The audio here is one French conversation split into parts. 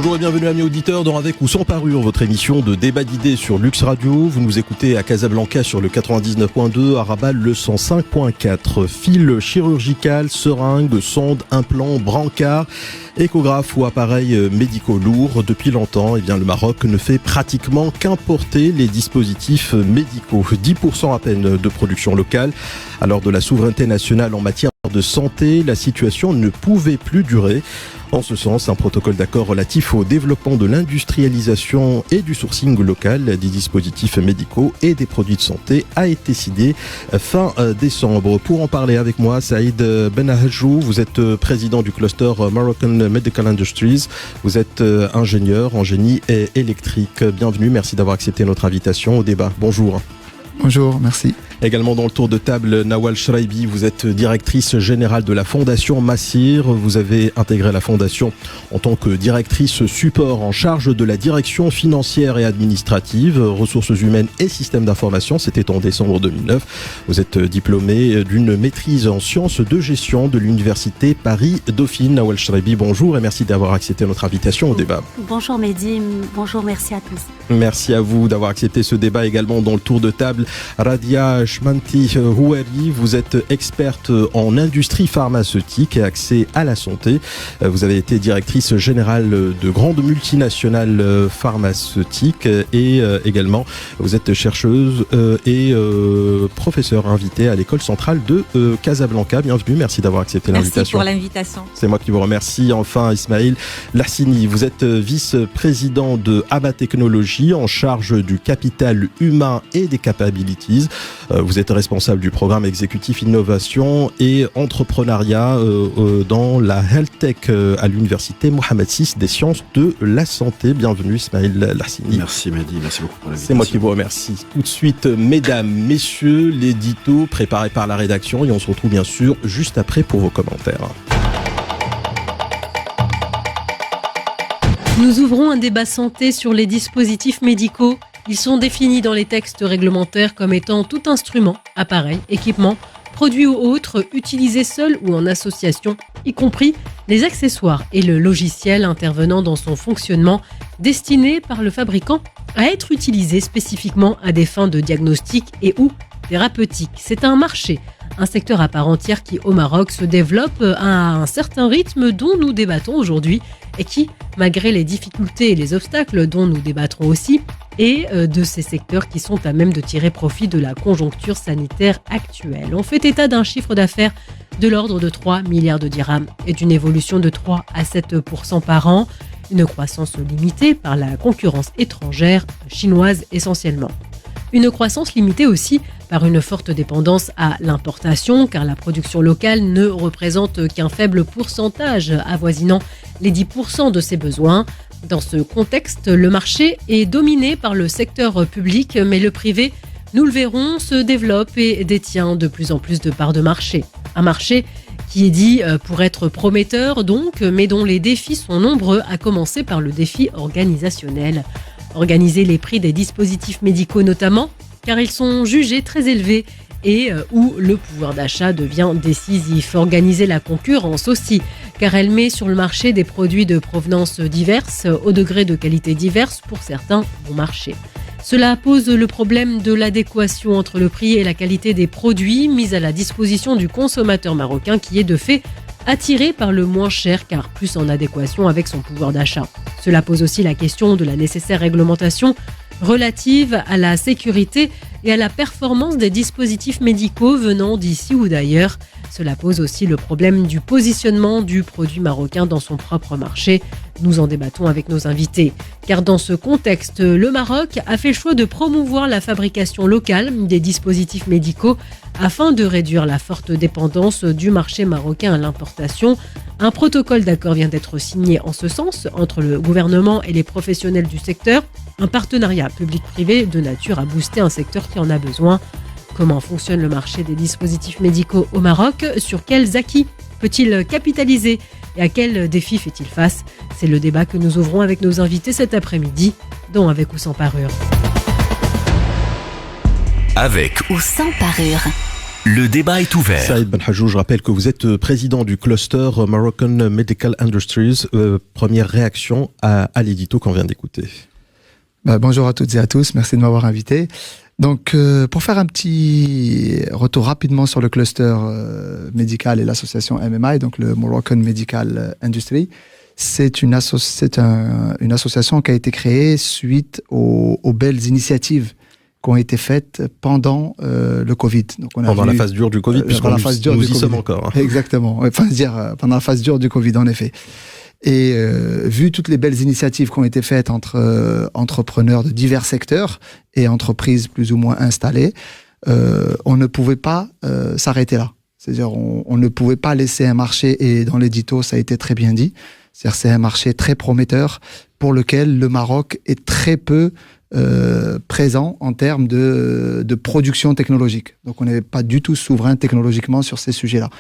Bonjour et bienvenue amis auditeurs dans Avec ou sans parure, votre émission de débat d'idées sur Lux Radio. Vous nous écoutez à Casablanca sur le 99.2, à Rabat le 105.4. Fil chirurgical, seringue, sonde, implant, brancard, échographe ou appareils médicaux lourds. Depuis longtemps, le Maroc ne fait pratiquement qu'importer les dispositifs médicaux. 10% à peine de production locale. Alors de la souveraineté nationale en matière de santé, la situation ne pouvait plus durer. En ce sens, un protocole d'accord relatif au développement de l'industrialisation et du sourcing local des dispositifs médicaux et des produits de santé a été signé fin décembre. Pour en parler avec moi, Saïd Benahajou, vous êtes président du cluster Moroccan Medical Industries. Vous êtes ingénieur en génie électrique. Bienvenue, merci d'avoir accepté notre invitation au débat. Bonjour. Bonjour, merci. Également dans le tour de table, Nawal Shraibi, vous êtes directrice générale de la Fondation Massir. Vous avez intégré la Fondation en tant que directrice support en charge de la direction financière et administrative, ressources humaines et systèmes d'information. C'était en décembre 2009. Vous êtes diplômée d'une maîtrise en sciences de gestion de l'Université Paris-Dauphine. Nawal Shraibi, bonjour et merci d'avoir accepté notre invitation au débat. Bonjour Mehdi, bonjour, merci à tous. Merci à vous d'avoir accepté ce débat. Également dans le tour de table, Radia Chmanti Houari, vous êtes experte en industrie pharmaceutique et accès à la santé. Vous avez été directrice générale de grandes multinationales pharmaceutiques et également vous êtes chercheuse et professeure invitée à l'école centrale de Casablanca. Bienvenue, merci d'avoir accepté l'invitation. Merci pour l'invitation. C'est moi qui vous remercie. Enfin, Ismail Lassini, vous êtes vice-président de ABA Technologies en charge du capital humain et des capabilities. Vous êtes responsable du programme exécutif innovation et entrepreneuriat dans la Health Tech à l'université Mohamed VI des sciences de la santé. Bienvenue Ismail Lassini. Merci Mehdi, merci beaucoup pour l'invitation. C'est moi qui vous remercie. Tout de suite, mesdames, messieurs, l'édito préparé par la rédaction et on se retrouve bien sûr juste après pour vos commentaires. Nous ouvrons un débat santé sur les dispositifs médicaux. Ils sont définis dans les textes réglementaires comme étant tout instrument, appareil, équipement, produit ou autre, utilisé seul ou en association, y compris les accessoires et le logiciel intervenant dans son fonctionnement, destiné par le fabricant à être utilisé spécifiquement à des fins de diagnostic et ou thérapeutique. C'est un marché, un secteur à part entière qui au Maroc se développe à un certain rythme dont nous débattons aujourd'hui et qui, malgré les difficultés et les obstacles dont nous débattrons aussi, et de ces secteurs qui sont à même de tirer profit de la conjoncture sanitaire actuelle. On fait état d'un chiffre d'affaires de l'ordre de 3 milliards de dirhams et d'une évolution de 3 à 7% par an, une croissance limitée par la concurrence étrangère, chinoise essentiellement. Une croissance limitée aussi par une forte dépendance à l'importation, car la production locale ne représente qu'un faible pourcentage, avoisinant les 10% de ses besoins. Dans ce contexte, le marché est dominé par le secteur public, mais le privé, nous le verrons, se développe et détient de plus en plus de parts de marché. Un marché qui est dit pour être prometteur donc, mais dont les défis sont nombreux, à commencer par le défi organisationnel. Organiser les prix des dispositifs médicaux notamment, car ils sont jugés très élevés et où le pouvoir d'achat devient décisif. Organiser la concurrence aussi, car elle met sur le marché des produits de provenance diverses, au degré de qualité diverses pour certains bon marché. Cela pose le problème de l'adéquation entre le prix et la qualité des produits mis à la disposition du consommateur marocain qui est de fait attiré par le moins cher car plus en adéquation avec son pouvoir d'achat. Cela pose aussi la question de la nécessaire réglementation relative à la sécurité et à la performance des dispositifs médicaux venant d'ici ou d'ailleurs. Cela pose aussi le problème du positionnement du produit marocain dans son propre marché. Nous en débattons avec nos invités. Car dans ce contexte, le Maroc a fait le choix de promouvoir la fabrication locale des dispositifs médicaux afin de réduire la forte dépendance du marché marocain à l'importation. Un protocole d'accord vient d'être signé en ce sens entre le gouvernement et les professionnels du secteur. Un partenariat public-privé de nature à booster un secteur qui en a besoin. Comment fonctionne le marché des dispositifs médicaux au Maroc? Sur quels acquis peut-il capitaliser? Et à quels défis fait-il face? C'est le débat que nous ouvrons avec nos invités cet après-midi, dans Avec ou sans parure. Avec ou sans parure. Le débat est ouvert. Saïd Benhajou, je rappelle que vous êtes président du cluster Moroccan Medical Industries. Première réaction à l'édito qu'on vient d'écouter. Bonjour à toutes et à tous, merci de m'avoir invité. Donc, pour faire un petit retour rapidement sur le cluster médical et l'association MMI, donc le Moroccan Medical Industry, c'est une association qui a été créée suite aux belles initiatives qui ont été faites pendant le Covid. Donc pendant la phase dure du Covid, puisqu'on nous y sommes encore. Exactement, enfin, pendant la phase dure du Covid, en effet. Et vu toutes les belles initiatives qui ont été faites entre entrepreneurs de divers secteurs et entreprises plus ou moins installées, on ne pouvait pas s'arrêter là. C'est-à-dire on ne pouvait pas laisser un marché, et dans l'édito ça a été très bien dit, c'est-à-dire c'est un marché très prometteur pour lequel le Maroc est très peu présent en termes de production technologique. Donc on n'est pas du tout souverain technologiquement sur ces sujets-là.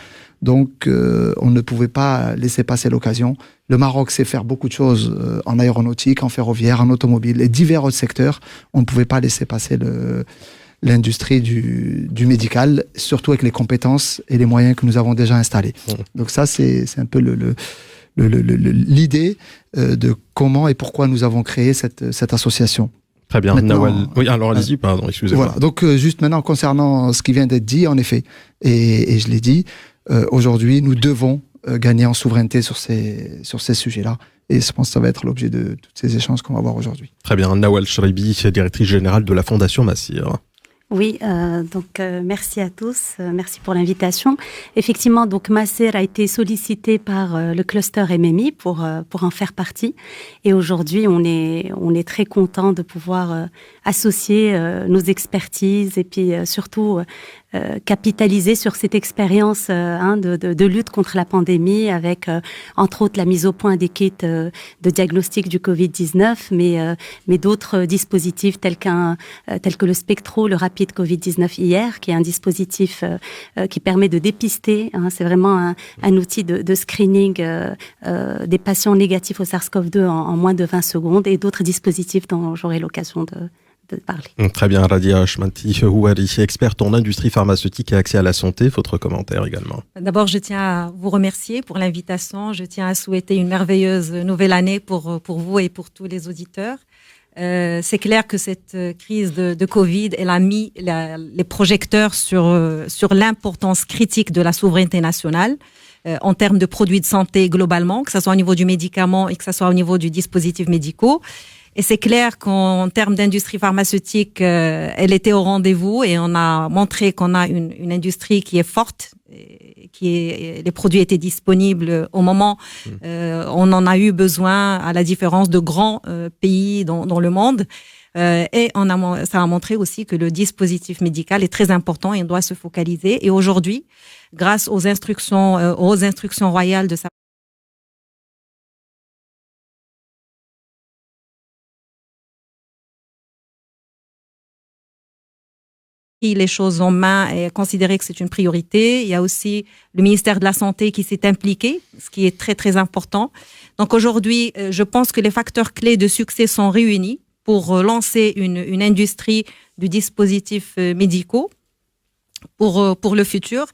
Donc on ne pouvait pas laisser passer l'occasion. Le Maroc sait faire beaucoup de choses en aéronautique, en ferroviaire, en automobile et divers autres secteurs. On ne pouvait pas laisser passer l'industrie du médical, surtout avec les compétences et les moyens que nous avons déjà installés. Donc ça, c'est un peu l'idée de comment et pourquoi nous avons créé cette association. Très bien, maintenant, Nawal. Oui, alors allez-y, pardon, excusez-moi. Voilà, donc juste maintenant, concernant ce qui vient d'être dit, en effet, et je l'ai dit, aujourd'hui, nous devons gagner en souveraineté sur ces sujets-là. Et je pense que ça va être l'objet de tous ces échanges qu'on va avoir aujourd'hui. Très bien, Nawal Chribi, directrice générale de la Fondation Massir. Oui, merci à tous, merci pour l'invitation. Effectivement, donc Massir a été sollicité par le cluster MMI pour en faire partie. Et aujourd'hui, on est très content de pouvoir associer nos expertises et puis surtout capitaliser sur cette expérience de lutte contre la pandémie avec entre autres la mise au point des kits de diagnostic du Covid-19, mais d'autres dispositifs tels que le Spectro, le Rapid Covid-19 IR, qui est un dispositif qui permet de dépister. C'est vraiment un outil de screening des patients négatifs au SARS-CoV-2 en moins de 20 secondes, et d'autres dispositifs dont j'aurai l'occasion de parler. Très bien, Radia Houari, experte en industrie pharmaceutique et accès à la santé. Votre commentaire également. D'abord, je tiens à vous remercier pour l'invitation. Je tiens à souhaiter une merveilleuse nouvelle année pour vous et pour tous les auditeurs. C'est clair que cette crise de Covid, elle a mis les projecteurs sur l'importance critique de la souveraineté nationale en termes de produits de santé globalement, que ce soit au niveau du médicament et que ce soit au niveau du dispositif médicaux. Et c'est clair qu'en termes d'industrie pharmaceutique, elle était au rendez-vous, et on a montré qu'on a une industrie qui est forte, les produits étaient disponibles au moment on en a eu besoin, à la différence de grands pays dans le monde. Et ça a montré aussi que le dispositif médical est très important et on doit se focaliser. Et aujourd'hui, grâce aux instructions royales de sa les choses en main et considérer que c'est une priorité. Il y a aussi le ministère de la Santé qui s'est impliqué, ce qui est très, très important. Donc aujourd'hui, je pense que les facteurs clés de succès sont réunis pour lancer une industrie du dispositif médicaux pour le futur.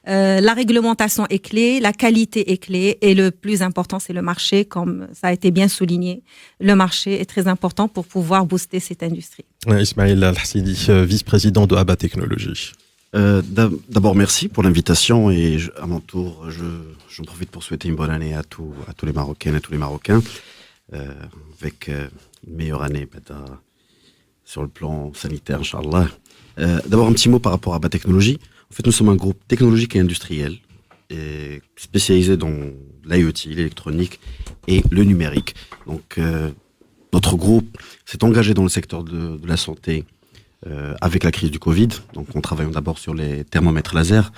La réglementation est clé, la qualité est clé, et le plus important, c'est le marché, comme ça a été bien souligné. Le marché est très important pour pouvoir booster cette industrie. Ismaël Al-Hassidi, vice-président de Abba Technologies. D'abord, merci pour l'invitation, et à mon tour, j'en profite pour souhaiter une bonne année à tous les Marocaines et tous les Marocains, avec une meilleure année sur le plan sanitaire, Inch'Allah. D'abord, un petit mot par rapport à Abba Technologies. En fait, nous sommes un groupe technologique et industriel spécialisé dans l'IoT, l'électronique et le numérique. Donc, notre groupe s'est engagé dans le secteur de la santé avec la crise du Covid. Donc, en travaillant d'abord sur les thermomètres laser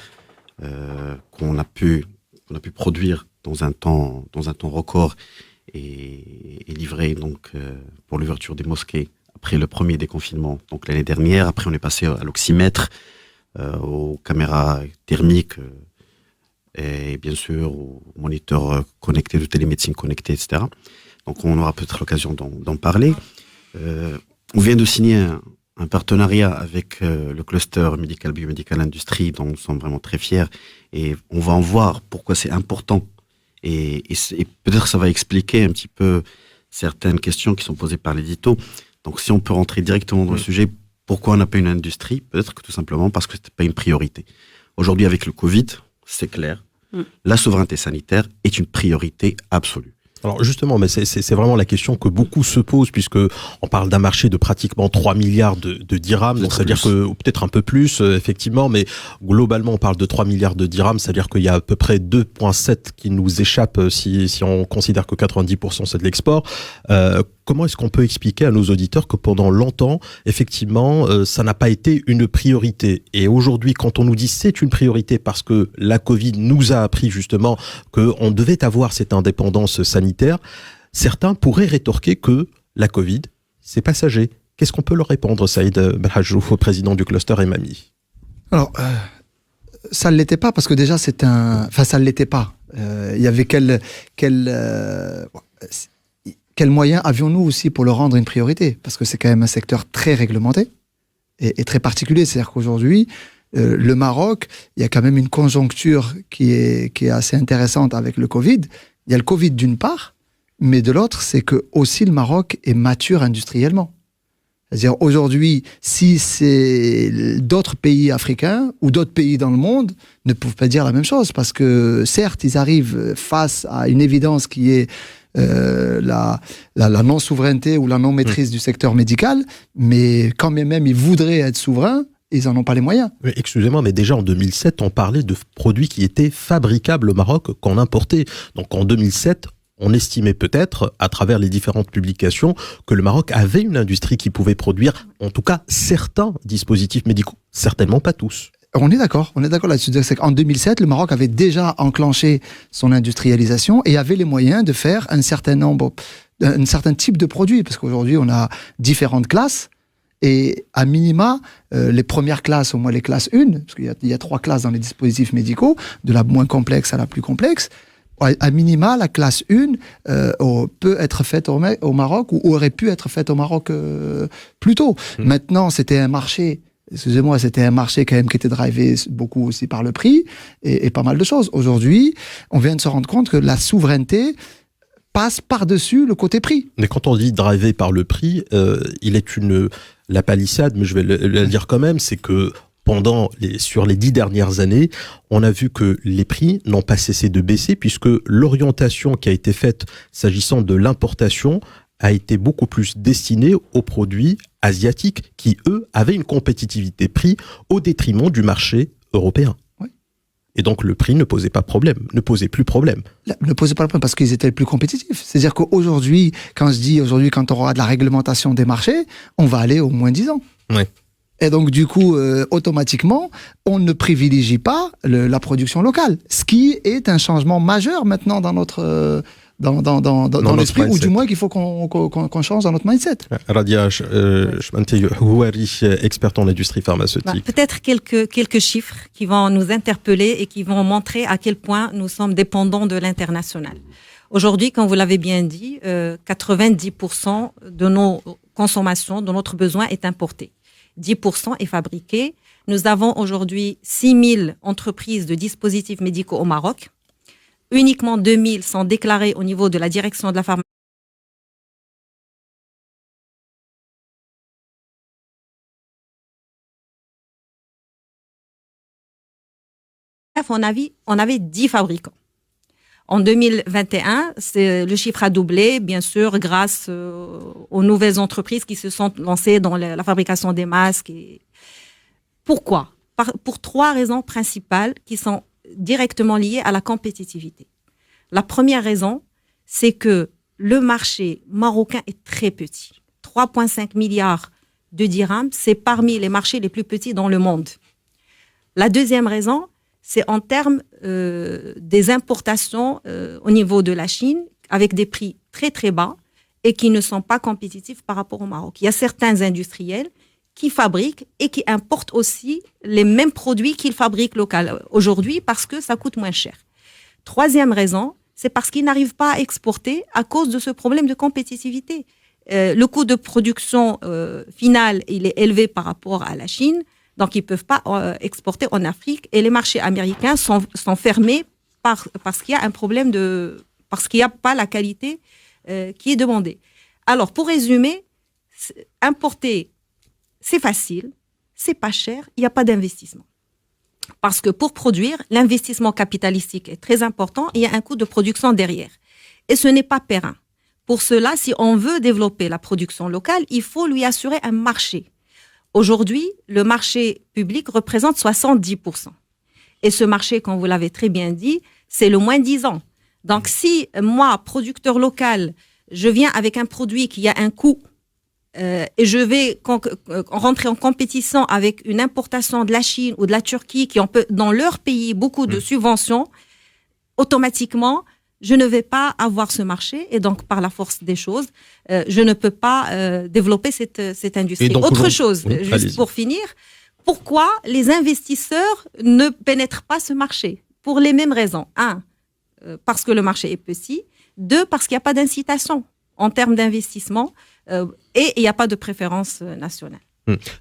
qu'on a pu produire dans un temps record et livrer donc pour l'ouverture des mosquées après le premier déconfinement, donc l'année dernière. Après, on est passé à l'oxymètre, aux caméras thermiques et bien sûr aux moniteurs connectés, de télémédecine connectée, etc. Donc on aura peut-être l'occasion d'en parler. On vient de signer un partenariat avec le cluster médical-biomédical industrie dont nous sommes vraiment très fiers et on va en voir pourquoi c'est important et peut-être ça va expliquer un petit peu certaines questions qui sont posées par l'édito. Donc si on peut rentrer directement dans le sujet, pourquoi on n'a pas une industrie? Peut-être que tout simplement parce que c'était pas une priorité. Aujourd'hui avec le Covid, c'est clair, la souveraineté sanitaire est une priorité absolue. Alors justement, mais c'est vraiment la question que beaucoup se posent puisque on parle d'un marché de pratiquement 3 milliards de dirhams, donc c'est-à-dire que peut-être un peu plus effectivement, mais globalement on parle de 3 milliards de dirhams, c'est-à-dire qu'il y a à peu près 2,7 qui nous échappent si on considère que 90% c'est de l'export. Comment est-ce qu'on peut expliquer à nos auditeurs que pendant longtemps, effectivement, ça n'a pas été une priorité? Et aujourd'hui, quand on nous dit c'est une priorité parce que la Covid nous a appris justement qu'on devait avoir cette indépendance sanitaire, certains pourraient rétorquer que la Covid, c'est passager. Qu'est-ce qu'on peut leur répondre, Saïd Belhadjouf, président du cluster Emami? Alors, ça ne l'était pas parce que déjà c'est un... Enfin, ça ne l'était pas. Il y avait quels moyens avions-nous aussi pour le rendre une priorité? Parce que c'est quand même un secteur très réglementé et très particulier. C'est-à-dire qu'aujourd'hui, le Maroc, il y a quand même une conjoncture qui est assez intéressante avec le Covid. Il y a le Covid d'une part, mais de l'autre, c'est que aussi le Maroc est mature industriellement. C'est-à-dire aujourd'hui, si c'est d'autres pays africains ou d'autres pays dans le monde ne peuvent pas dire la même chose parce que certes, ils arrivent face à une évidence qui est la non-souveraineté ou la non-maîtrise du secteur médical, mais quand même ils voudraient être souverains, ils n'en ont pas les moyens. Mais excusez-moi, mais déjà en 2007, on parlait de produits qui étaient fabricables au Maroc qu'on importait. Donc en 2007, on estimait peut-être, à travers les différentes publications, que le Maroc avait une industrie qui pouvait produire, en tout cas, certains dispositifs médicaux. Certainement pas tous. On est d'accord là-dessus. C'est qu'en 2007, le Maroc avait déjà enclenché son industrialisation et avait les moyens de faire un certain type de produits. Parce qu'aujourd'hui, on a différentes classes. Et à minima, les premières classes, au moins les classes 1, parce qu'il y a 3 classes dans les dispositifs médicaux, de la moins complexe à la plus complexe, à minima, la classe 1 peut être faite au Maroc ou aurait pu être faite au Maroc plus tôt. Maintenant, c'était un marché quand même qui était drivé beaucoup aussi par le prix et pas mal de choses. Aujourd'hui, on vient de se rendre compte que la souveraineté passe par-dessus le côté prix. Mais quand on dit drivé par le prix, il est la palissade, mais je vais le dire quand même, c'est que sur les 10 dernières années, on a vu que les prix n'ont pas cessé de baisser puisque l'orientation qui a été faite s'agissant de l'importation a été beaucoup plus destinée aux produits asiatiques qui, eux, avaient une compétitivité prix au détriment du marché européen. Oui. Et donc le prix ne posait plus problème. Ne posait pas le problème parce qu'ils étaient les plus compétitifs. C'est-à-dire qu'aujourd'hui, quand on aura de la réglementation des marchés, on va aller au moins 10 ans. Oui. Et donc, du coup, automatiquement, on ne privilégie pas la production locale. Ce qui est un changement majeur maintenant dans notre... dans l'esprit, ou du moins qu'il faut qu'on change dans notre mindset. Radia Houari, experte en industrie pharmaceutique. Peut-être quelques chiffres qui vont nous interpeller et qui vont montrer à quel point nous sommes dépendants de l'international. Aujourd'hui, comme vous l'avez bien dit, 90% de nos consommations, de notre besoin est importé. 10% est fabriqué. Nous avons aujourd'hui 6000 entreprises de dispositifs médicaux au Maroc. Uniquement 2000 sont déclarés au niveau de la direction de la pharmacie. Bref, on avait 10 fabricants. En 2021, le chiffre a doublé, bien sûr, grâce aux nouvelles entreprises qui se sont lancées dans la fabrication des masques. Pourquoi ? Pour 3 raisons principales qui sont directement liées à la compétitivité. La première raison, c'est que le marché marocain est très petit. 3,5 milliards de dirhams, c'est parmi les marchés les plus petits dans le monde. La deuxième raison, c'est en termes des importations au niveau de la Chine, avec des prix très très bas et qui ne sont pas compétitifs par rapport au Maroc. Il y a certains industriels qui fabriquent et qui importent aussi les mêmes produits qu'ils fabriquent local aujourd'hui parce que ça coûte moins cher. Troisième raison, c'est parce qu'ils n'arrivent pas à exporter à cause de ce problème de compétitivité. le coût de production final, il est élevé par rapport à la Chine, donc ils ne peuvent pas exporter en Afrique, et les marchés américains sont fermés parce qu'il y a un problème parce qu'il n'y a pas la qualité qui est demandée. Alors, pour résumer, importer, c'est facile, c'est pas cher, il n'y a pas d'investissement. Parce que pour produire, l'investissement capitalistique est très important, il y a un coût de production derrière. Et ce n'est pas périn. Pour cela, si on veut développer la production locale, il faut lui assurer un marché. Aujourd'hui, le marché public représente 70%. Et ce marché, comme vous l'avez très bien dit, c'est le moins 10 ans. Donc, si moi, producteur local, je viens avec un produit qui a un coût et je vais rentrer en compétition avec une importation de la Chine ou de la Turquie qui ont dans leur pays beaucoup de subventions, automatiquement, je ne vais pas avoir ce marché et donc par la force des choses, je ne peux pas développer cette industrie. Donc, autre chose, juste pour finir, pourquoi les investisseurs ne pénètrent pas ce marché? Pour les mêmes raisons. 1, parce que le marché est petit. 2, parce qu'il n'y a pas d'incitation en termes d'investissement et il n'y a pas de préférence nationale.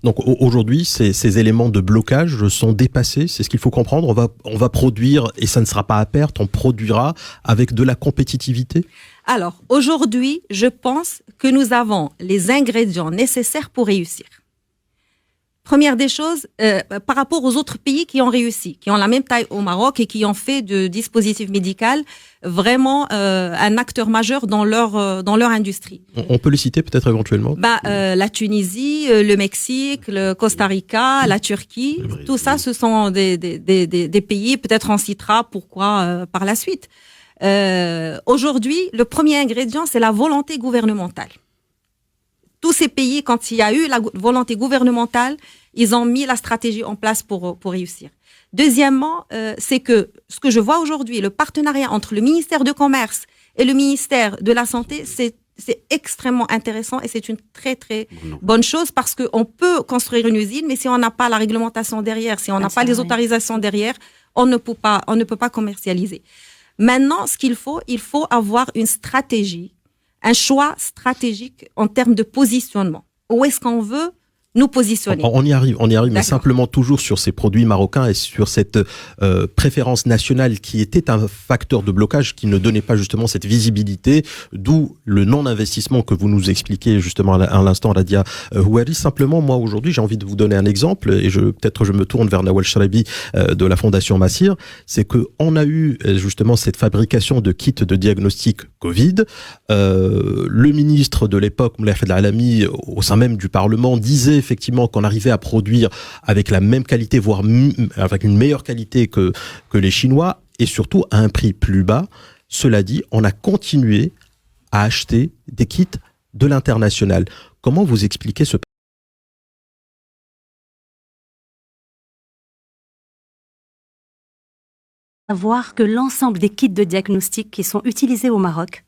Donc aujourd'hui, ces éléments de blocage sont dépassés, c'est ce qu'il faut comprendre. On va produire, et ça ne sera pas à perte, on produira avec de la compétitivité. Alors, aujourd'hui, je pense que nous avons les ingrédients nécessaires pour réussir. Première des choses, par rapport aux autres pays qui ont réussi, qui ont la même taille au Maroc et qui ont fait du dispositif médical vraiment un acteur majeur dans leur industrie. On peut les citer peut-être éventuellement. La Tunisie, le Mexique, le Costa Rica, la Turquie, tout ça, ce sont des pays, peut-être on citera pourquoi par la suite. Aujourd'hui, le premier ingrédient, c'est la volonté gouvernementale. Tous ces pays, quand il y a eu la volonté gouvernementale, ils ont mis la stratégie en place pour réussir. Deuxièmement, c'est que ce que je vois aujourd'hui, le partenariat entre le ministère de Commerce et le ministère de la Santé, c'est extrêmement intéressant et c'est une très, très bonne chose parce qu'on peut construire une usine, mais si on n'a pas la réglementation derrière, si on n'a pas les autorisations derrière, on ne peut pas commercialiser. Maintenant, ce qu'il faut avoir une stratégie, un choix stratégique en termes de positionnement. Où est-ce qu'on veut nous positionner? On y arrive, mais simplement toujours sur ces produits marocains et sur cette préférence nationale qui était un facteur de blocage qui ne donnait pas justement cette visibilité, d'où le non-investissement que vous nous expliquez justement à l'instant, Radia Houari. Simplement, moi aujourd'hui, j'ai envie de vous donner un exemple et peut-être je me tourne vers Nawal Chrabi de la Fondation Massir, c'est que on a eu justement cette fabrication de kits de diagnostic Covid. Le ministre de l'époque, Moulay Fadel Alami, au sein même du Parlement, disait effectivement qu'on arrivait à produire avec la même qualité, voire avec une meilleure qualité que les Chinois, et surtout à un prix plus bas. Cela dit, on a continué à acheter des kits de l'international. Comment vous expliquez ce savoir que l'ensemble des kits de diagnostic qui sont utilisés au Maroc,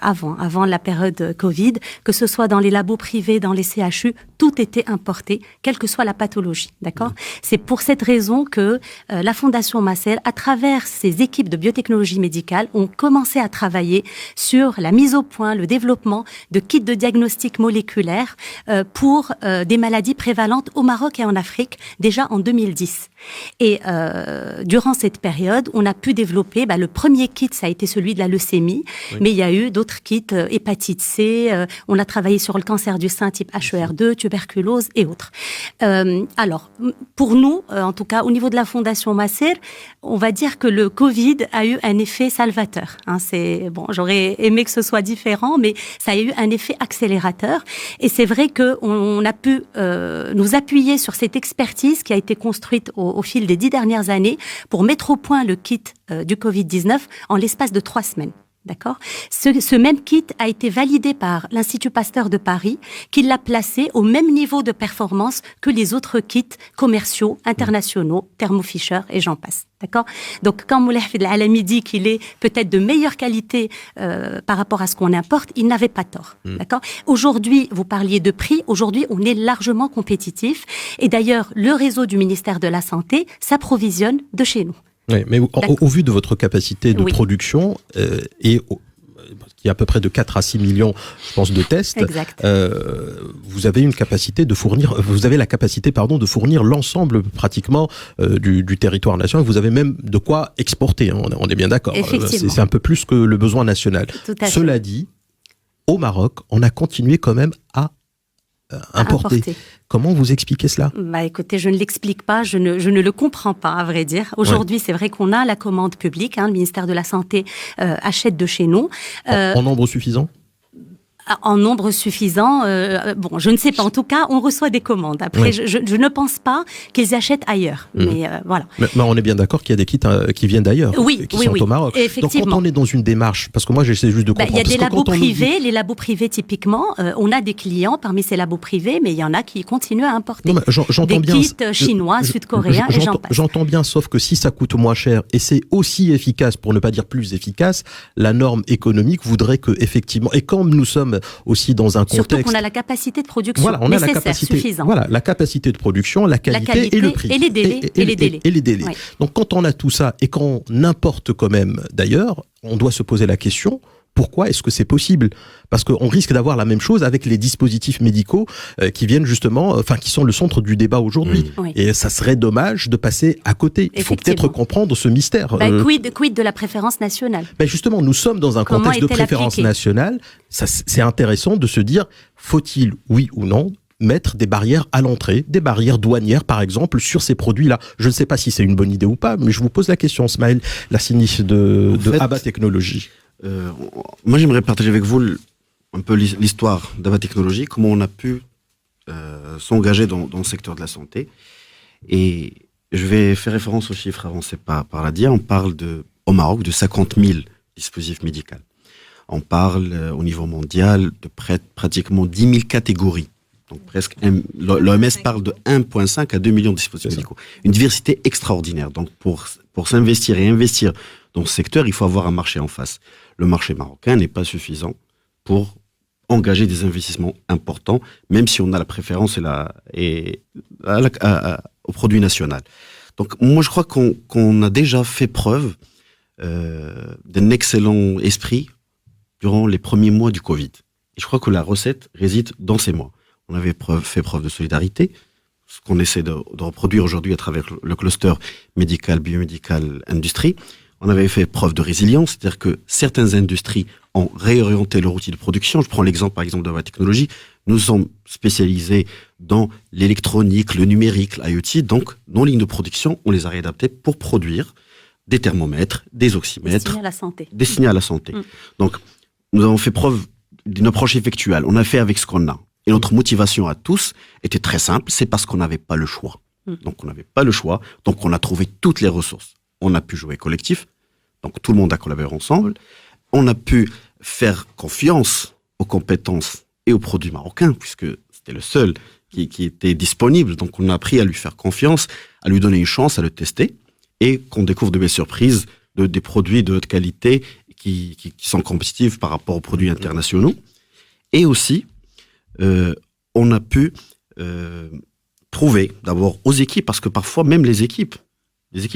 avant la période Covid, que ce soit dans les labos privés, dans les CHU, tout était importé, quelle que soit la pathologie, d'accord ? C'est pour cette raison que la Fondation Massel, à travers ses équipes de biotechnologie médicale, ont commencé à travailler sur la mise au point, le développement de kits de diagnostic moléculaire pour des maladies prévalentes au Maroc et en Afrique, déjà en 2010. Et durant cette période, on a pu développer, le premier kit, ça a été celui de la leucémie, mais il y a eu d'autres kits, hépatite C, on a travaillé sur le cancer du sein type HER2, tuberculose et autres. Alors, pour nous, en tout cas, au niveau de la Fondation Massir, on va dire que le Covid a eu un effet salvateur. J'aurais aimé que ce soit différent, mais ça a eu un effet accélérateur. Et c'est vrai qu'on a pu nous appuyer sur cette expertise qui a été construite au fil des 10 dernières années pour mettre au point le kit du Covid-19 en l'espace de 3 semaines. D'accord. Ce même kit a été validé par l'Institut Pasteur de Paris, qui l'a placé au même niveau de performance que les autres kits commerciaux, internationaux, Thermo Fisher et j'en passe. D'accord. Donc, quand Moulay Fadel Alami dit qu'il est peut-être de meilleure qualité par rapport à ce qu'on importe, il n'avait pas tort. D'accord. Aujourd'hui, vous parliez de prix. Aujourd'hui, on est largement compétitif. Et d'ailleurs, le réseau du ministère de la Santé s'approvisionne de chez nous. Oui, mais au vu de votre capacité de production et qui est à peu près de 4 à 6 millions, je pense, de tests. Exact. Vous avez la capacité de fournir l'ensemble pratiquement du territoire national. Vous avez même de quoi exporter, hein, on est bien d'accord. C'est un peu plus que le besoin national. Cela dit, au Maroc, on a continué quand même à importer. Comment vous expliquez cela ? Écoutez, je ne l'explique pas, je ne le comprends pas, à vrai dire. Aujourd'hui, c'est vrai qu'on a la commande publique, le ministère de la Santé achète de chez nous. En nombre suffisant ? En nombre suffisant, je ne sais pas. En tout cas, on reçoit des commandes. Après, je ne pense pas qu'ils achètent ailleurs. Mais voilà. Mais on est bien d'accord qu'il y a des kits qui viennent d'ailleurs, qui sont au Maroc. Effectivement. Donc quand on est dans une démarche, parce que moi j'essaie juste de comprendre. Il y a des labos privés, les labos privés typiquement, on a des clients parmi ces labos privés, mais il y en a qui continuent à importer des kits chinois, sud-coréens et j'en passe. J'entends bien, sauf que si ça coûte moins cher et c'est aussi efficace, pour ne pas dire plus efficace, la norme économique voudrait que effectivement, et comme nous sommes aussi dans un contexte... Surtout qu'on a la capacité de production nécessaire, suffisante. Voilà, la capacité de production, la qualité et le prix. Et les délais. Et les délais. Oui. Donc quand on a tout ça et qu'on importe quand même d'ailleurs, on doit se poser la question... Pourquoi est-ce que c'est possible ? Parce qu'on risque d'avoir la même chose avec les dispositifs médicaux qui viennent justement, qui sont le centre du débat aujourd'hui. Oui. Et ça serait dommage de passer à côté. Il faut peut-être comprendre ce mystère. Quid de la préférence nationale ? Justement, nous sommes dans un contexte de préférence nationale. C'est intéressant de se dire, faut-il, oui ou non, mettre des barrières à l'entrée, des barrières douanières par exemple sur ces produits-là. Je ne sais pas si c'est une bonne idée ou pas, mais je vous pose la question, Smaël Lassini de Abba Technologies. Moi, j'aimerais partager avec vous un peu l'histoire d'Abba Technologies, comment on a pu s'engager dans le secteur de la santé. Et je vais faire référence aux chiffres avancés par la DIA. On parle au Maroc de 50 000 dispositifs médicaux. On parle au niveau mondial de pratiquement 10 000 catégories. Donc l'OMS parle de 1,5 à 2 millions de dispositifs médicaux. Une diversité extraordinaire. Donc pour s'investir et investir dans ce secteur, il faut avoir un marché en face. Le marché marocain n'est pas suffisant pour engager des investissements importants, même si on a la préférence au produit national. Donc moi je crois qu'on a déjà fait preuve d'un excellent esprit durant les premiers mois du Covid. Et je crois que la recette réside dans ces mois. On avait fait preuve de solidarité, ce qu'on essaie de reproduire aujourd'hui à travers le cluster médical, biomédical, industrie. On avait fait preuve de résilience, c'est-à-dire que certaines industries ont réorienté leur outil de production. Je prends l'exemple, par exemple, de la technologie. Nous sommes spécialisés dans l'électronique, le numérique, l'IoT. Donc, nos lignes de production, on les a réadaptées pour produire des thermomètres, des oxymètres. Destinés à la santé. Donc, nous avons fait preuve d'une approche effectuelle. On a fait avec ce qu'on a. Et notre motivation à tous était très simple. C'est parce qu'on n'avait pas le choix. Donc, on n'avait pas le choix. Donc, on a trouvé toutes les ressources. On a pu jouer collectif, donc tout le monde a collaboré ensemble. On a pu faire confiance aux compétences et aux produits marocains, puisque c'était le seul qui était disponible. Donc on a appris à lui faire confiance, à lui donner une chance, à le tester, et qu'on découvre de belles surprises, des produits de haute qualité qui sont compétitifs par rapport aux produits internationaux. Et aussi, on a pu prouver d'abord aux équipes, parce que parfois même les équipes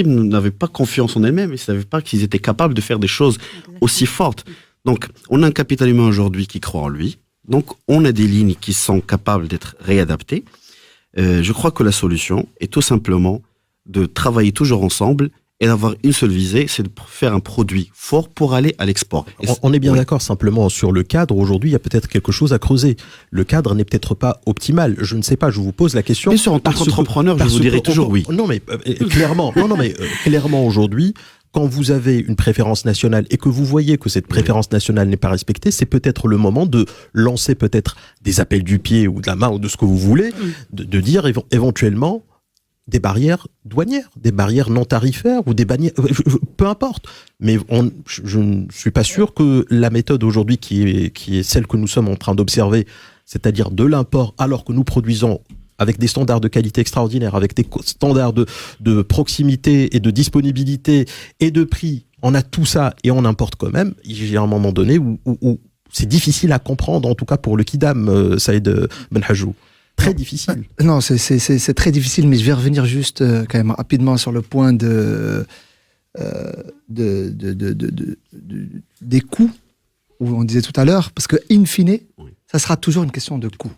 n'avaient pas confiance en elles-mêmes et ne savaient pas qu'ils étaient capables de faire des choses aussi fortes. Donc, on a un capital humain aujourd'hui qui croit en lui. Donc, on a des lignes qui sont capables d'être réadaptées. Je crois que la solution est tout simplement de travailler toujours ensemble et d'avoir une seule visée, c'est de faire un produit fort pour aller à l'export. On est bien d'accord simplement sur le cadre. Aujourd'hui, il y a peut-être quelque chose à creuser. Le cadre n'est peut-être pas optimal. Je ne sais pas, je vous pose la question. Bien sûr, en tant qu'entrepreneur, je vous dirai toujours oui. Non, mais clairement, clairement aujourd'hui, quand vous avez une préférence nationale et que vous voyez que cette préférence nationale n'est pas respectée, c'est peut-être le moment de lancer peut-être des appels du pied ou de la main ou de ce que vous voulez, de dire éventuellement des barrières douanières, des barrières non tarifaires ou des barrières, peu importe. Mais je ne suis pas sûr que la méthode aujourd'hui qui est celle que nous sommes en train d'observer, c'est-à-dire de l'import alors que nous produisons avec des standards de qualité extraordinaires, avec des standards de proximité et de disponibilité et de prix, on a tout ça et on importe quand même. Il y a un moment donné où c'est difficile à comprendre, en tout cas pour le Kidam, Saïd Benhajou. Très difficile. Non, c'est très difficile, mais je vais revenir juste quand même rapidement sur le point des coûts où on disait tout à l'heure, parce que in fine, ça sera toujours une question de coût.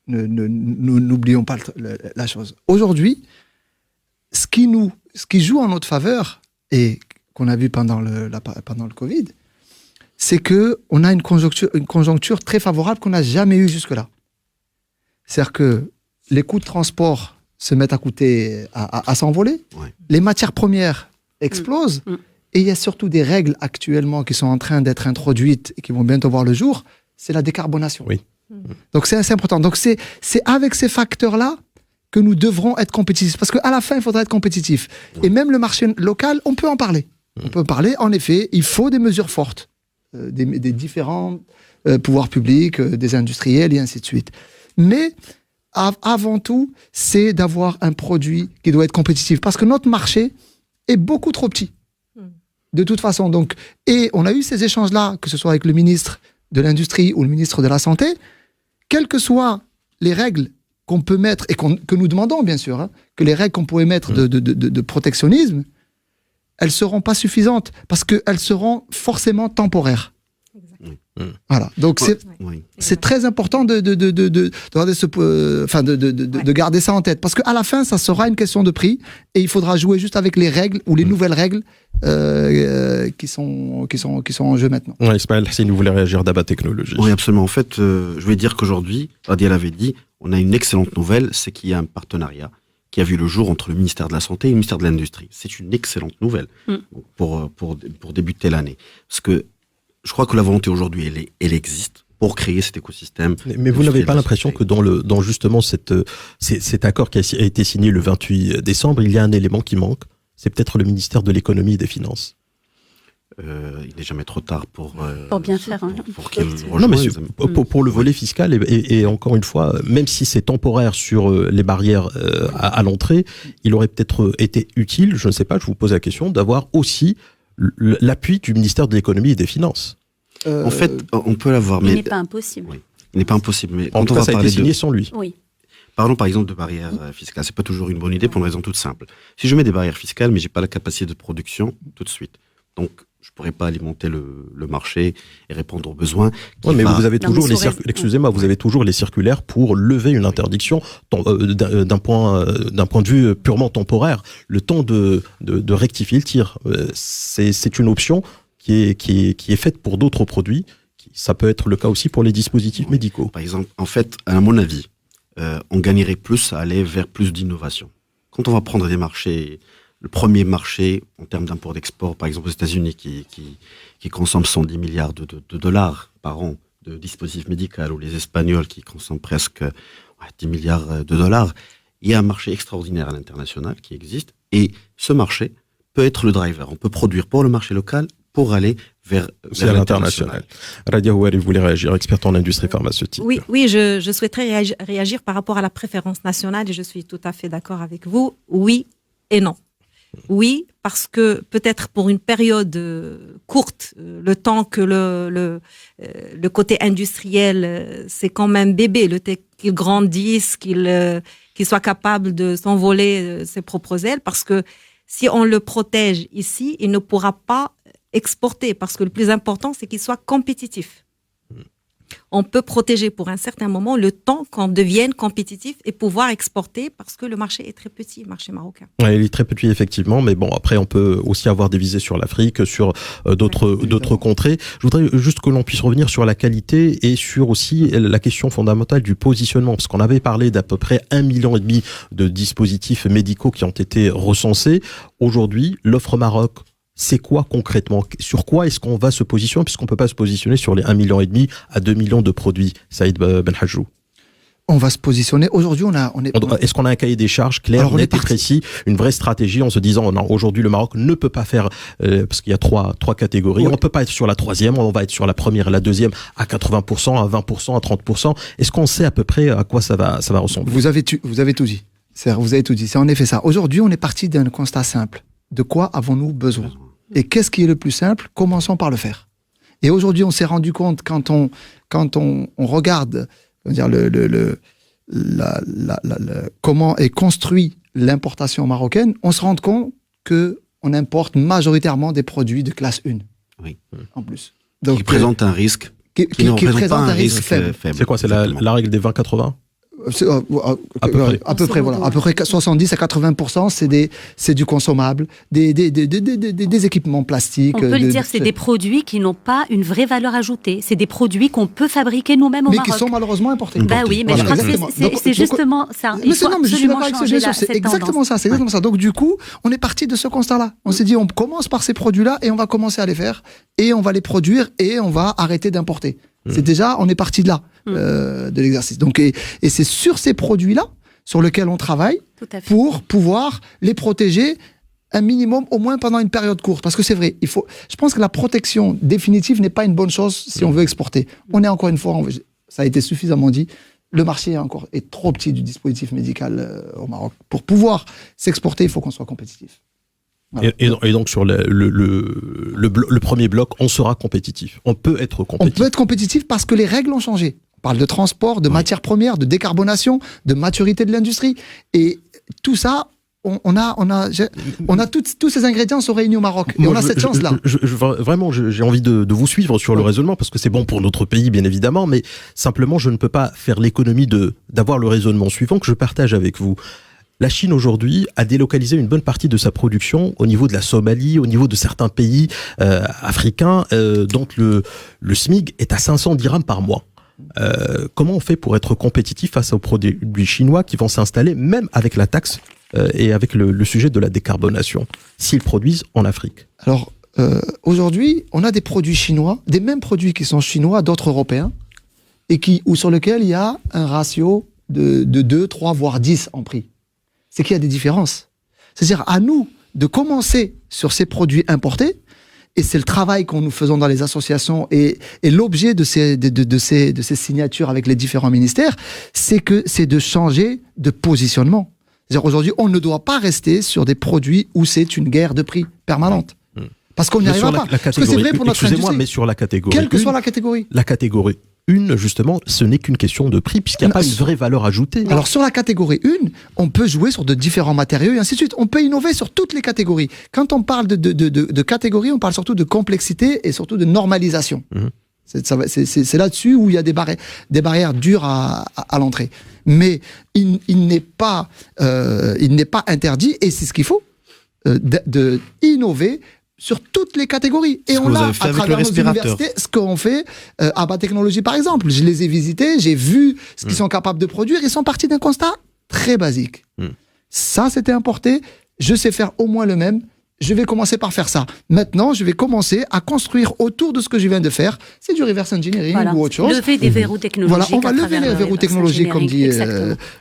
N'oublions pas la chose. Aujourd'hui, ce qui joue en notre faveur, et qu'on a vu pendant le Covid, c'est qu'on a une conjoncture très favorable qu'on n'a jamais eue jusque-là. C'est-à-dire que les coûts de transport se mettent à s'envoler, les matières premières explosent, et il y a surtout des règles actuellement qui sont en train d'être introduites et qui vont bientôt voir le jour, c'est la décarbonation. Oui. Donc c'est assez important. Donc c'est avec ces facteurs-là que nous devrons être compétitifs. Parce qu'à la fin, il faudra être compétitif. Et même le marché local, on peut en parler. On peut parler, en effet, il faut des mesures fortes, des différents pouvoirs publics, des industriels et ainsi de suite. Mais avant tout, c'est d'avoir un produit qui doit être compétitif. Parce que notre marché est beaucoup trop petit. De toute façon. Donc, et on a eu ces échanges-là, que ce soit avec le ministre de l'Industrie ou le ministre de la Santé, quelles que soient les règles qu'on peut mettre, et que nous demandons bien sûr, que les règles qu'on pourrait mettre de protectionnisme, elles ne seront pas suffisantes, parce qu'elles seront forcément temporaires. Voilà. Donc c'est très important de garder ça en tête, parce qu'à la fin ça sera une question de prix et il faudra jouer juste avec les règles ou les nouvelles règles qui sont en jeu maintenant. Ismaël, si vous voulez réagir d'Abba Technologies. Oui, absolument. En fait, je vais dire qu'aujourd'hui, Adil avait dit, on a une excellente nouvelle, c'est qu'il y a un partenariat qui a vu le jour entre le ministère de la Santé et le ministère de l'Industrie. C'est une excellente nouvelle pour débuter l'année, parce que je crois que la volonté aujourd'hui, elle existe pour créer cet écosystème. Mais vous n'avez pas l'impression que dans justement cet accord qui a été signé le 28 décembre, il y a un élément qui manque? C'est peut-être le ministère de l'économie et des finances. Il n'est jamais trop tard pour bien faire. Pour qu'il non, mais pour le volet fiscal, et encore une fois, même si c'est temporaire sur les barrières à l'entrée, il aurait peut-être été utile, je ne sais pas, je vous pose la question, d'avoir aussi l'appui du ministère de l'économie et des finances. En fait, on peut l'avoir, mais il n'est pas impossible. Oui, il n'est pas impossible, mais en tout cas, ça a été signé sans lui. Oui. Parlons par exemple de barrières fiscales. C'est pas toujours une bonne idée pour une raison toute simple. Si je mets des barrières fiscales, mais j'ai pas la capacité de production tout de suite, donc je pourrais pas alimenter le marché et répondre aux besoins. Oui, mais vous avez toujours excusez-moi, vous avez toujours les circulaires pour lever une interdiction d'un point de vue purement temporaire. Le temps de rectifier le tir, c'est une option qui est faite pour d'autres produits. Ça peut être le cas aussi pour les dispositifs médicaux. Par exemple, en fait, à mon avis, on gagnerait plus à aller vers plus d'innovation. Quand on va prendre des marchés, le premier marché en termes d'import-d'export, par exemple aux États-Unis, qui consomme 110 milliards de dollars par an de dispositifs médicaux, ou les Espagnols qui consomment presque 10 milliards de dollars, il y a un marché extraordinaire à l'international qui existe, et ce marché peut être le driver. On peut produire pour le marché local pour aller vers l'international. Radia Houari, vous voulez réagir, experte en industrie pharmaceutique. Oui, je souhaiterais réagir par rapport à la préférence nationale, et je suis tout à fait d'accord avec vous. Oui et non. Oui, parce que peut-être pour une période courte, le temps que le côté industriel, c'est quand même bébé, le temps qu'il grandisse, qu'il soit capable de s'envoler ses propres ailes, parce que si on le protège ici, il ne pourra pas exporter, parce que le plus important, c'est qu'il soit compétitif. On peut protéger pour un certain moment le temps qu'on devienne compétitif et pouvoir exporter, parce que le marché est très petit, le marché marocain. Ouais, il est très petit effectivement, mais bon, après on peut aussi avoir des visées sur l'Afrique, sur d'autres contrées. Je voudrais juste que l'on puisse revenir sur la qualité et sur aussi la question fondamentale du positionnement, parce qu'on avait parlé d'à peu près 1,5 million de dispositifs médicaux qui ont été recensés. Aujourd'hui, l'offre Maroc, c'est quoi concrètement? Sur quoi est-ce qu'on va se positionner, puisqu'on ne peut pas se positionner sur les 1,5 million à 2 millions de produits, Saïd Benhadjou? On va se positionner. Aujourd'hui, est-ce qu'on a un cahier des charges clair, net et précis, une vraie stratégie en se disant non, aujourd'hui le Maroc ne peut pas faire parce qu'il y a trois catégories. Ouais. On ne peut pas être sur la troisième, on va être sur la première et la deuxième à 80%, à 20%, à 30%. Est-ce qu'on sait à peu près à quoi ça va ressembler? Vous avez tout dit. Vous avez tout dit. C'est en effet ça. Aujourd'hui, on est parti d'un constat simple. De quoi avons-nous besoin? Et qu'est-ce qui est le plus simple? Commençons par le faire. Et aujourd'hui, on s'est rendu compte, quand on regarde, dire comment est construit l'importation marocaine, on se rend compte qu'on importe majoritairement des produits de classe 1. Oui. En plus. Donc, qui présente un risque qui présente un risque faible. C'est quoi? C'est la règle des 20-80? À peu près, voilà. À peu près 70 à 80%, c'est du consommable, des équipements plastiques. On peut le dire, c'est des produits qui n'ont pas une vraie valeur ajoutée. C'est des produits qu'on peut fabriquer nous-mêmes au Maroc. Mais qui sont malheureusement importés. Bah oui, mais voilà, je crois que c'est justement ça. Mais je suis d'accord avec ce gestion, c'est exactement ça. C'est exactement ça. Donc du coup, on est parti de ce constat-là. On s'est dit, on commence par ces produits-là et on va commencer à les faire et on va les produire et on va arrêter d'importer. C'est déjà, on est parti de là, de l'exercice. Donc, et c'est sur ces produits-là sur lesquels on travaille pour pouvoir les protéger un minimum, au moins pendant une période courte. Parce que c'est vrai, je pense que la protection définitive n'est pas une bonne chose si on veut exporter. On est encore une fois, ça a été suffisamment dit, le marché est trop petit du dispositif médical au Maroc. Pour pouvoir s'exporter, il faut qu'on soit compétitif. Voilà. Et donc sur le premier bloc, on sera compétitif. On peut être compétitif. On peut être compétitif parce que les règles ont changé. On parle de transport, de matières premières, de décarbonation, de maturité de l'industrie. Et tout ça, on a tous ces ingrédients sont réunis au Maroc. Et on a cette chance-là. Vraiment, j'ai envie de vous suivre sur le raisonnement parce que c'est bon pour notre pays, bien évidemment. Mais simplement, je ne peux pas faire l'économie d'avoir le raisonnement suivant que je partage avec vous. La Chine aujourd'hui a délocalisé une bonne partie de sa production au niveau de la Somalie, au niveau de certains pays africains, dont le SMIC est à 500 dirhams par mois. Comment on fait pour être compétitif face aux produits chinois qui vont s'installer, même avec la taxe et avec le sujet de la décarbonation, s'ils produisent en Afrique? Alors, aujourd'hui, on a des produits chinois, des mêmes produits qui sont chinois, d'autres européens, et sur lesquels il y a un ratio de 2, 3, voire 10 en prix. C'est qu'il y a des différences. C'est-à-dire à nous de commencer sur ces produits importés, et c'est le travail qu'on nous faisons dans les associations et l'objet de ces signatures avec les différents ministères, c'est de changer de positionnement. C'est-à-dire aujourd'hui, on ne doit pas rester sur des produits où c'est une guerre de prix permanente. Parce qu'on n'y arrivera pas. Parce que c'est vrai pour notre industrie. Excusez-moi, mais sur la catégorie. Quelle que soit la catégorie. La catégorie 1, justement, ce n'est qu'une question de prix, puisqu'il n'y a pas une vraie valeur ajoutée. Alors, sur la catégorie 1, on peut jouer sur de différents matériaux et ainsi de suite. On peut innover sur toutes les catégories. Quand on parle de catégories, on parle surtout de complexité et surtout de normalisation. C'est là-dessus où il y a des barrières dures à l'entrée. Mais il n'est pas interdit, et c'est ce qu'il faut, d'innover sur toutes les catégories. Et on a, à travers nos universités, ce qu'on fait à Bas Technologie, par exemple. Je les ai visités, j'ai vu ce qu'ils sont capables de produire. Ils sont partis d'un constat très basique. Ça, c'était importé. Je sais faire au moins le même. Je vais commencer par faire ça. Maintenant, je vais commencer à construire autour de ce que je viens de faire. C'est du reverse engineering ou autre chose. Lever des verrous technologiques. Voilà, on va lever les verrous technologiques, comme dit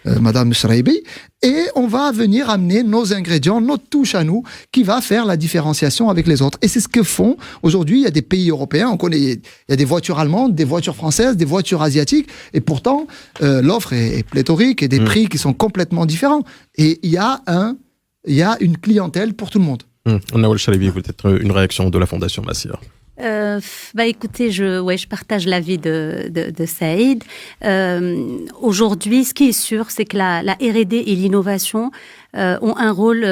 Madame Shraibi, et on va venir amener nos ingrédients, notre touche à nous, qui va faire la différenciation avec les autres. Et c'est ce que font aujourd'hui. Il y a des pays européens, on connaît, il y a des voitures allemandes, des voitures françaises, des voitures asiatiques, et pourtant, l'offre est pléthorique et des prix qui sont complètement différents. Et il y a une clientèle pour tout le monde. Nawal Chalabi, peut-être une réaction de la Fondation Massir. Écoutez, je partage l'avis de Saïd. Aujourd'hui, ce qui est sûr, c'est que la R&D et l'innovation ont un rôle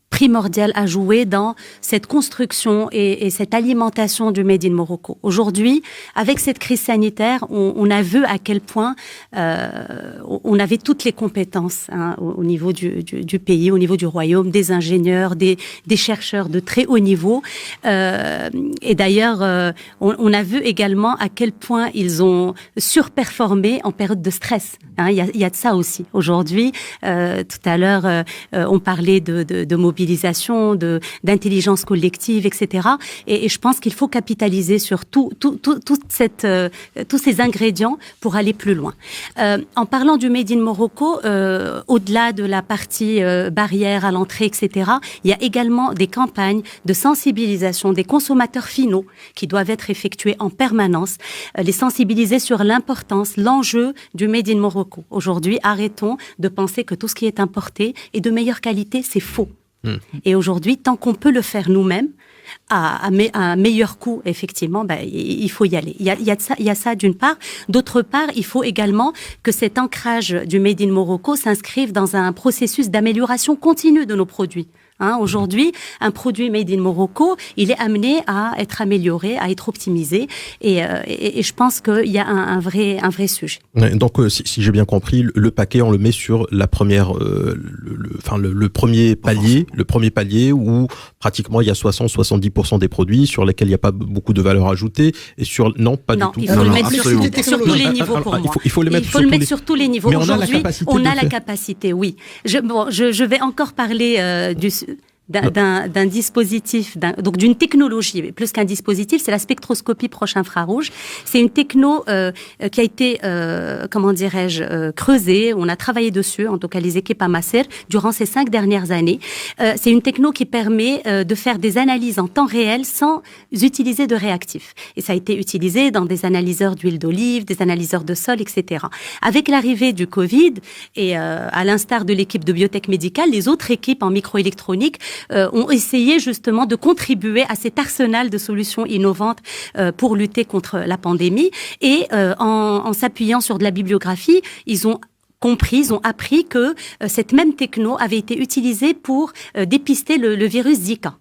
primordial à jouer dans cette construction et cette alimentation du Made in Morocco. Aujourd'hui, avec cette crise sanitaire, on a vu à quel point on avait toutes les compétences au niveau du pays, au niveau du royaume, des ingénieurs, des chercheurs de très haut niveau. Et d'ailleurs, on a vu également à quel point ils ont surperformé en période de stress. Il y a de ça aussi. Aujourd'hui, tout à l'heure, on parlait de mobilisation, d'intelligence collective, etc. Et je pense qu'il faut capitaliser sur tous ces ingrédients pour aller plus loin. En parlant du Made in Morocco, au-delà de la partie barrière à l'entrée, etc., il y a également des campagnes de sensibilisation des consommateurs finaux qui doivent être effectuées en permanence, les sensibiliser sur l'importance, l'enjeu du Made in Morocco. Aujourd'hui, arrêtons de penser que tout ce qui est importé est de meilleure qualité, c'est faux. Et aujourd'hui, tant qu'on peut le faire nous-mêmes, à un meilleur coût, effectivement, il faut y aller. Il y a ça d'une part. D'autre part, il faut également que cet ancrage du Made in Morocco s'inscrive dans un processus d'amélioration continue de nos produits. Aujourd'hui, un produit made in Morocco, il est amené à être amélioré, à être optimisé, et je pense qu'il y a un vrai sujet. Donc, si j'ai bien compris, le paquet, on le met sur la première, le premier palier où pratiquement il y a 60-70% des produits sur lesquels il n'y a pas beaucoup de valeur ajoutée, et non, pas du tout. Il faut le mettre sur tous les niveaux pour moi. Il faut le mettre sur tous les niveaux. Mais aujourd'hui, on a la capacité, oui. Je vais encore parler d'un dispositif, donc d'une technologie, plus qu'un dispositif, c'est la spectroscopie proche infrarouge. C'est une techno qui a été, creusée. On a travaillé dessus, en tout cas les équipes à Masser, durant ces 5 dernières années. C'est une techno qui permet de faire des analyses en temps réel sans utiliser de réactifs. Et ça a été utilisé dans des analyseurs d'huile d'olive, des analyseurs de sol, etc. Avec l'arrivée du Covid, et à l'instar de l'équipe de biotech médicale, les autres équipes en microélectronique ont essayé justement de contribuer à cet arsenal de solutions innovantes pour lutter contre la pandémie. Et en s'appuyant sur de la bibliographie, ils ont appris que cette même techno avait été utilisée pour dépister le virus Zika.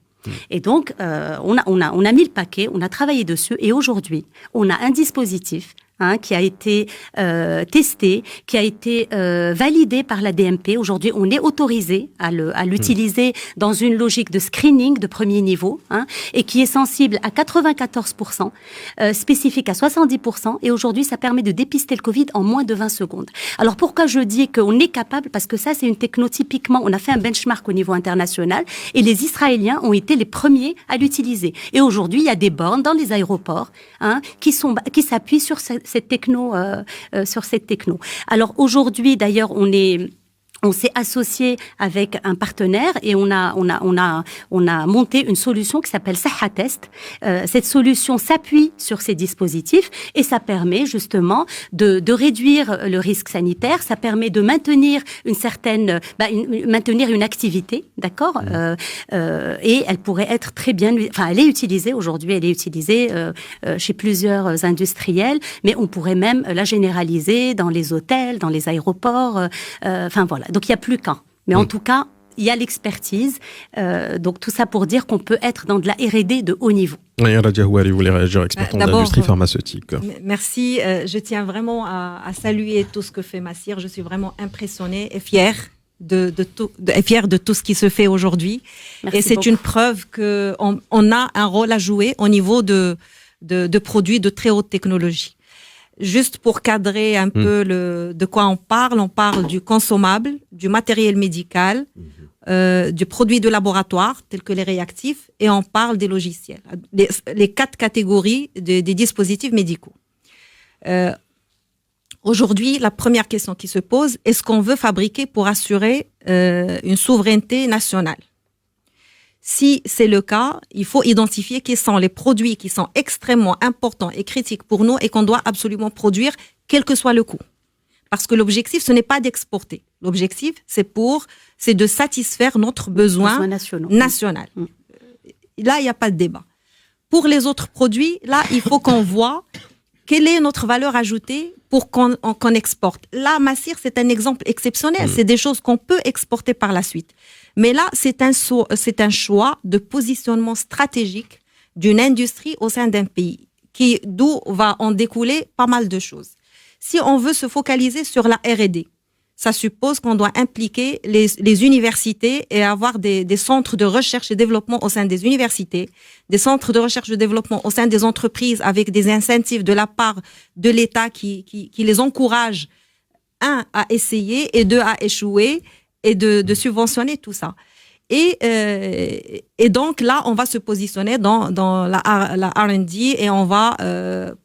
Et donc, on a mis le paquet, on a travaillé dessus, et aujourd'hui, on a un dispositif qui a été testé, qui a été validé par la DMP. Aujourd'hui, on est autorisé à l'utiliser dans une logique de screening de premier niveau, et qui est sensible à 94%, spécifique à 70%, et aujourd'hui, ça permet de dépister le Covid en moins de 20 secondes. Alors, pourquoi je dis qu'on est capable? Parce que ça, c'est une techno typiquement, on a fait un benchmark au niveau international, et les Israéliens ont été les premiers à l'utiliser. Et aujourd'hui, il y a des bornes dans les aéroports, qui s'appuient sur cette techno, Alors aujourd'hui, d'ailleurs, on s'est associé avec un partenaire et on a monté une solution qui s'appelle Saha Test. Cette solution s'appuie sur ces dispositifs et ça permet justement de réduire le risque sanitaire. Ça permet de maintenir maintenir une activité, d'accord. Et elle pourrait être très bien, elle est utilisée aujourd'hui. Elle est utilisée chez plusieurs industriels, mais on pourrait même la généraliser dans les hôtels, dans les aéroports. Voilà. Donc, il n'y a plus qu'un. Mais en tout cas, il y a l'expertise. Donc, tout ça pour dire qu'on peut être dans de la R&D de haut niveau. Radia Houari, vous voulez réagir, experte en industrie pharmaceutique. Merci. Je tiens vraiment à saluer tout ce que fait Massir. Je suis vraiment impressionnée et fière de tout ce qui se fait aujourd'hui. Et c'est beaucoup. Une preuve qu'on a un rôle à jouer au niveau de produits de très haute technologie. Juste pour cadrer un peu de quoi on parle du consommable, du matériel médical, du produit de laboratoire, tels que les réactifs, et on parle des logiciels, les 4 catégories des dispositifs médicaux. Aujourd'hui, la première question qui se pose, est-ce qu'on veut fabriquer pour assurer une souveraineté nationale ? Si c'est le cas, il faut identifier quels sont les produits qui sont extrêmement importants et critiques pour nous et qu'on doit absolument produire, quel que soit le coût. Parce que l'objectif, ce n'est pas d'exporter. L'objectif, c'est de satisfaire notre besoin national. Là, il n'y a pas de débat. Pour les autres produits, là, il faut qu'on voit quelle est notre valeur ajoutée pour qu'on exporte. Là, Massir, c'est un exemple exceptionnel. C'est des choses qu'on peut exporter par la suite. Mais là, c'est un choix de positionnement stratégique d'une industrie au sein d'un pays, d'où va en découler pas mal de choses. Si on veut se focaliser sur la R&D, ça suppose qu'on doit impliquer les universités et avoir des centres de recherche et développement au sein des universités, des centres de recherche et développement au sein des entreprises avec des incentives de la part de l'État qui les encourage, 1, à essayer et 2, à échouer, et de subventionner tout ça. Et donc là, on va se positionner dans la R&D et on va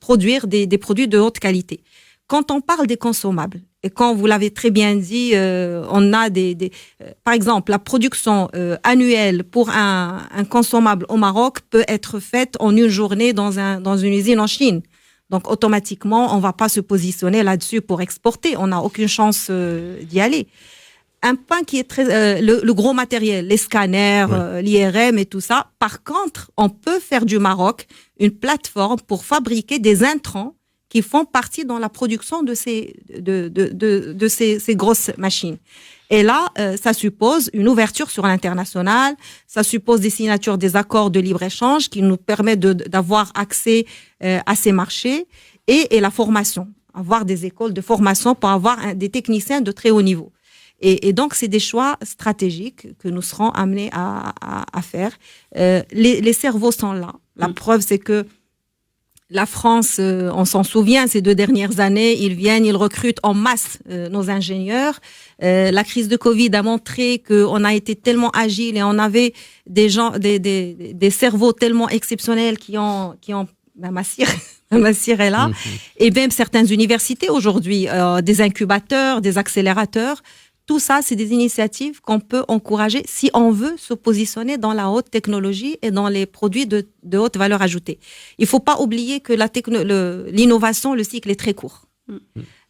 produire des produits de haute qualité. Quand on parle des consommables, et quand vous l'avez très bien dit, on a par exemple, la production annuelle pour un consommable au Maroc peut être faite en une journée dans une usine en Chine. Donc automatiquement, on ne va pas se positionner là-dessus pour exporter. On n'a aucune chance d'y aller. Un point qui est très le gros matériel, les scanners, l'IRM et tout ça. Par contre, on peut faire du Maroc une plateforme pour fabriquer des intrants qui font partie dans la production de ces grosses machines. Et là, ça suppose une ouverture sur l'international, ça suppose des signatures des accords de libre-échange qui nous permettent d'avoir accès à ces marchés et la formation, avoir des écoles de formation pour avoir des techniciens de très haut niveau. Et donc, c'est des choix stratégiques que nous serons amenés à faire. Les cerveaux sont là. La preuve, c'est que la France, on s'en souvient, ces 2 dernières années, ils recrutent en masse nos ingénieurs. La crise de Covid a montré qu'on a été tellement agile et on avait des gens, des cerveaux tellement exceptionnels qui ont Massir est là, et même certaines universités aujourd'hui, des incubateurs, des accélérateurs. Tout ça, c'est des initiatives qu'on peut encourager si on veut se positionner dans la haute technologie et dans les produits de haute valeur ajoutée. Il ne faut pas oublier que l'innovation, le cycle est très court.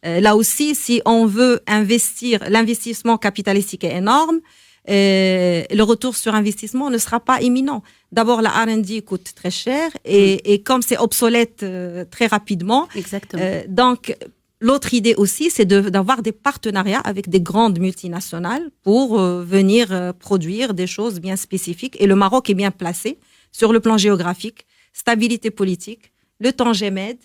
Là aussi, si on veut investir, l'investissement capitalistique est énorme, le retour sur investissement ne sera pas imminent. D'abord, la R&D coûte très cher et comme c'est obsolète très rapidement. Exactement. Donc, l'autre idée aussi, c'est d'avoir des partenariats avec des grandes multinationales pour venir produire des choses bien spécifiques. Et le Maroc est bien placé sur le plan géographique, stabilité politique, le temps GMED.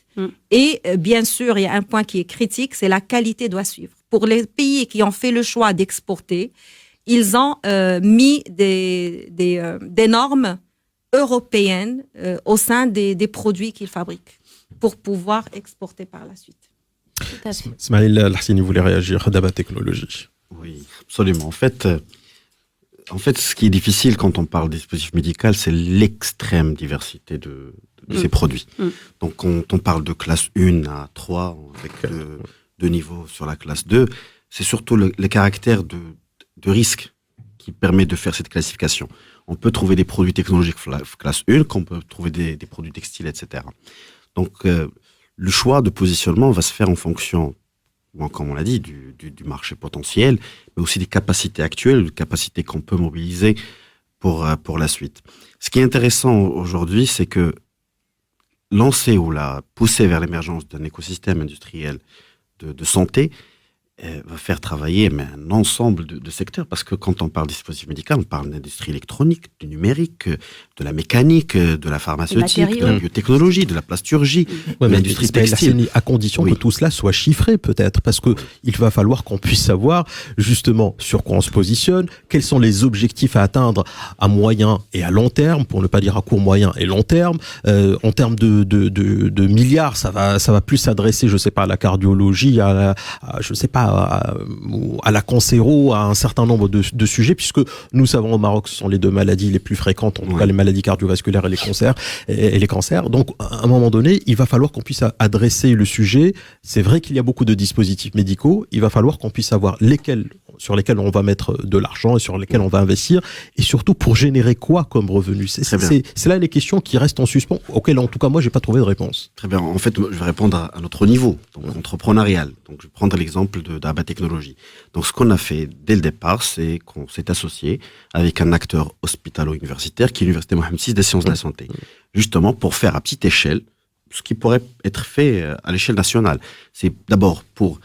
Et bien sûr, il y a un point qui est critique, c'est la qualité doit suivre. Pour les pays qui ont fait le choix d'exporter, ils ont mis des normes européennes au sein des produits qu'ils fabriquent pour pouvoir exporter par la suite. Tout à fait. Smaïl Al-Hassini voulait réagir d'Abba Technologie. Oui, absolument. En fait, ce qui est difficile quand on parle de dispositif médical, c'est l'extrême diversité de ces produits. Donc, quand on parle de classe 1 à 3, avec deux niveaux sur la classe 2, c'est surtout le caractère de risque qui permet de faire cette classification. On peut trouver des produits technologiques classe 1, qu'on peut trouver des produits textiles, etc. Donc, le choix de positionnement va se faire en fonction, comme on l'a dit, du marché potentiel, mais aussi des capacités actuelles, des capacités qu'on peut mobiliser pour la suite. Ce qui est intéressant aujourd'hui, c'est que lancer ou la pousser vers l'émergence d'un écosystème industriel de santé va faire travailler un ensemble de secteurs, parce que quand on parle de dispositif médical, on parle d'industrie électronique, du numérique, de la mécanique, de la pharmaceutique, de la biotechnologie, de la plasturgie, de l'industrie textile. À condition que tout cela soit chiffré peut-être, parce que il va falloir qu'on puisse savoir justement sur quoi on se positionne, quels sont les objectifs à atteindre à moyen et à long terme, pour ne pas dire à court, moyen et long terme. En termes de milliards, ça va plus s'adresser, je sais pas, à la cardiologie, je sais pas, à la cancéro, à un certain nombre de sujets, puisque nous savons au Maroc, ce sont les 2 maladies les plus fréquentes, en tout cas les maladies cardiovasculaires et les cancers. Donc, à un moment donné, il va falloir qu'on puisse adresser le sujet. C'est vrai qu'il y a beaucoup de dispositifs médicaux. Il va falloir qu'on puisse savoir sur lesquels on va mettre de l'argent et sur lesquels on va investir, et surtout pour générer quoi comme revenu. C'est là les questions qui restent en suspens, auxquelles en tout cas moi j'ai pas trouvé de réponse. Très bien. En fait, je vais répondre à notre niveau, donc entrepreneurial. Donc, je vais prendre l'exemple d'Abba Technologie. Donc, ce qu'on a fait dès le départ, c'est qu'on s'est associé avec un acteur hospitalo-universitaire qui est l'Université Mohamed VI des sciences de la santé, justement pour faire à petite échelle ce qui pourrait être fait à l'échelle nationale. C'est d'abord pour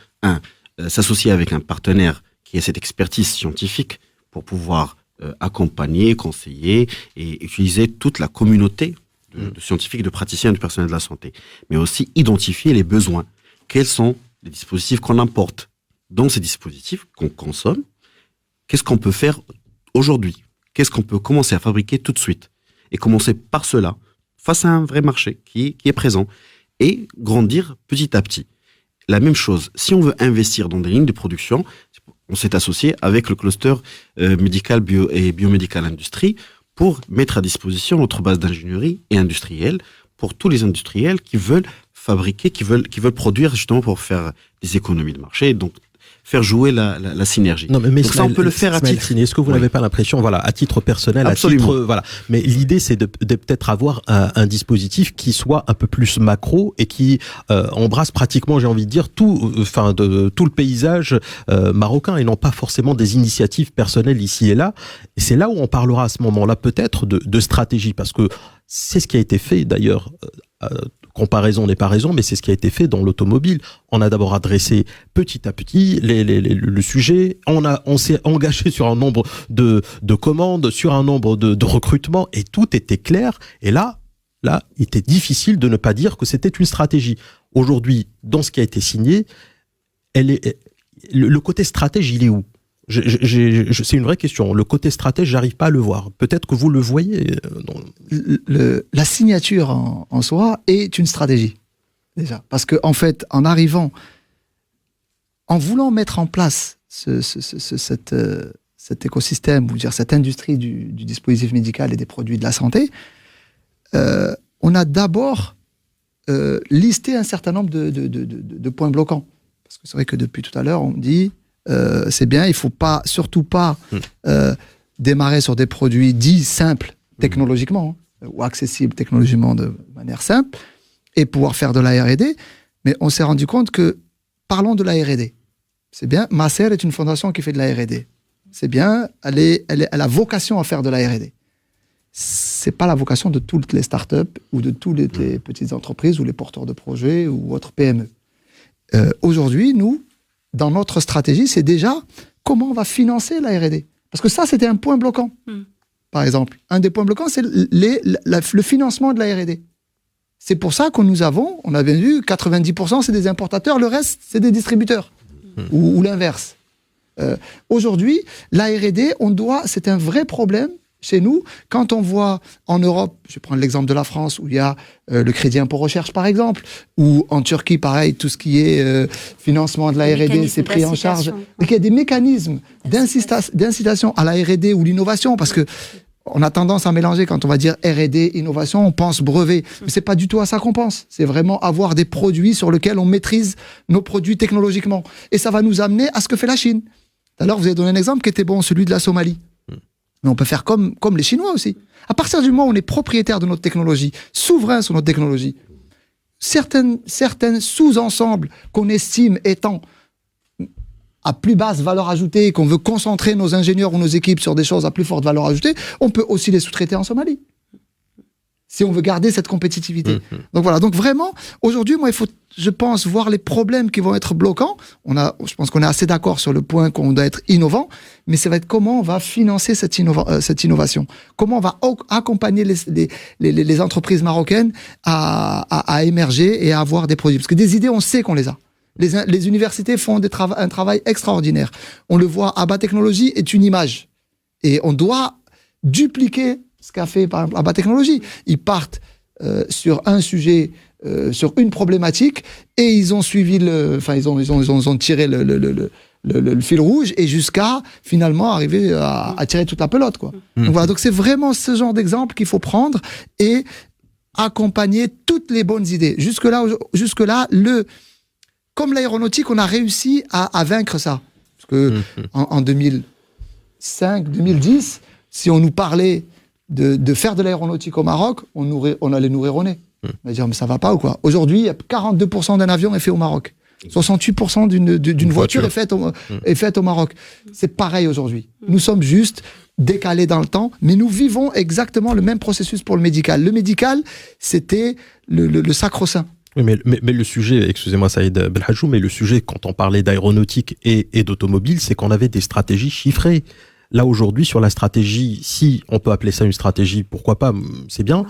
s'associer avec un partenaire qui a cette expertise scientifique pour pouvoir accompagner, conseiller et utiliser toute la communauté de scientifiques, de praticiens, de personnel de la santé, mais aussi identifier les besoins. Quels sont les dispositifs qu'on importe? Dans ces dispositifs qu'on consomme, qu'est-ce qu'on peut faire aujourd'hui? Qu'est-ce qu'on peut commencer à fabriquer tout de suite? Et commencer par cela, face à un vrai marché qui est présent, et grandir petit à petit. La même chose, si on veut investir dans des lignes de production, on s'est associé avec le cluster médical et biomédical industrie pour mettre à disposition notre base d'ingénierie et industrielle pour tous les industriels qui veulent fabriquer, qui veulent produire justement pour faire des économies de marché, donc faire jouer la synergie. Non, mais donc ça, on peut le faire à titre. Est-ce que vous n'avez pas l'impression, à titre personnel, Absolument. Mais l'idée, c'est de peut-être avoir un dispositif qui soit un peu plus macro et qui embrasse pratiquement, j'ai envie de dire, tout le paysage marocain, et non pas forcément des initiatives personnelles ici et là. Et c'est là où on parlera à ce moment-là peut-être de stratégie, parce que c'est ce qui a été fait d'ailleurs comparaison n'est pas raison, mais c'est ce qui a été fait dans l'automobile. On a d'abord adressé petit à petit le sujet, on s'est engagé sur un nombre de commandes, sur un nombre de recrutements, et tout était clair. Et là, il était difficile de ne pas dire que c'était une stratégie. Aujourd'hui, dans ce qui a été signé, le côté stratège, il est où ? C'est une vraie question. Le côté stratège, j'arrive pas à le voir. Peut-être que vous le voyez. La signature en soi est une stratégie, déjà. Parce que, en fait, en voulant mettre en place cet écosystème, ou dire cette industrie du dispositif médical et des produits de la santé, on a d'abord listé un certain nombre de points bloquants. Parce que c'est vrai que depuis tout à l'heure, on me dit c'est bien, il ne faut surtout pas démarrer sur des produits dits simples technologiquement, ou accessibles technologiquement de manière simple, et pouvoir faire de la R&D. Mais on s'est rendu compte que, parlons de la R&D. C'est bien, Maser est une fondation qui fait de la R&D. C'est bien, elle a vocation à faire de la R&D. C'est pas la vocation de toutes les startups ou de toutes les petites entreprises ou les porteurs de projets ou autres PME. Aujourd'hui, nous, dans notre stratégie, c'est déjà comment on va financer la R&D. Parce que ça, c'était un point bloquant. Par exemple, un des points bloquants, c'est le financement de la R&D. C'est pour ça que on a bien vu, 90% c'est des importateurs, le reste c'est des distributeurs. Ou l'inverse. Aujourd'hui, la R&D, c'est un vrai problème chez nous. Quand on voit en Europe, je vais prendre l'exemple de la France, où il y a le crédit impôt recherche par exemple, ou en Turquie, pareil, tout ce qui est financement de la R&D, c'est pris en charge. Donc il y a des mécanismes d'incitation à la R&D ou l'innovation, parce que on a tendance à mélanger quand on va dire R&D, innovation, on pense brevet. Mais c'est pas du tout à ça qu'on pense. C'est vraiment avoir des produits sur lesquels on maîtrise nos produits technologiquement. Et ça va nous amener à ce que fait la Chine. Tout à l'heure, vous avez donné un exemple qui était bon, celui de la Somalie. Mais on peut faire comme les Chinois aussi. À partir du moment où on est propriétaire de notre technologie, souverain sur notre technologie, certains sous-ensembles qu'on estime étant à plus basse valeur ajoutée, qu'on veut concentrer nos ingénieurs ou nos équipes sur des choses à plus forte valeur ajoutée, on peut aussi les sous-traiter en Somalie. Si on veut garder cette compétitivité. Donc voilà. Donc vraiment, aujourd'hui, moi, il faut, je pense, voir les problèmes qui vont être bloquants. Je pense qu'on est assez d'accord sur le point qu'on doit être innovant, mais ça va être comment on va financer cette innovation. Comment on va accompagner les entreprises marocaines à émerger et à avoir des produits. Parce que des idées, on sait qu'on les a. Les universités font un travail extraordinaire. On le voit, Abba Technologies est une image. Et on doit dupliquer ce qu'a fait par exemple Abba Technologies. Ils partent sur un sujet, sur une problématique, et ils ont suivi ils ont tiré le fil rouge, et jusqu'à finalement arriver à tirer toute la pelote, quoi. Donc voilà, donc c'est vraiment ce genre d'exemple qu'il faut prendre et accompagner toutes les bonnes idées. Jusque-là, comme l'aéronautique, on a réussi à vaincre ça. Parce que en 2005, 2010, si on nous parlait de faire de l'aéronautique au Maroc, on allait nous rire au nez. On va dire, mais ça va pas ou quoi? Aujourd'hui, 42% d'un avion est fait au Maroc. 68% d'une voiture est faite au Maroc. C'est pareil aujourd'hui. Nous sommes juste décalés dans le temps, mais nous vivons exactement le même processus pour le médical. Le médical, c'était le sacro-saint. Oui, mais le sujet, excusez-moi Saïd Belhajou, mais le sujet, quand on parlait d'aéronautique et d'automobile, c'est qu'on avait des stratégies chiffrées. Là, aujourd'hui, sur la stratégie, si on peut appeler ça une stratégie, pourquoi pas, c'est bien,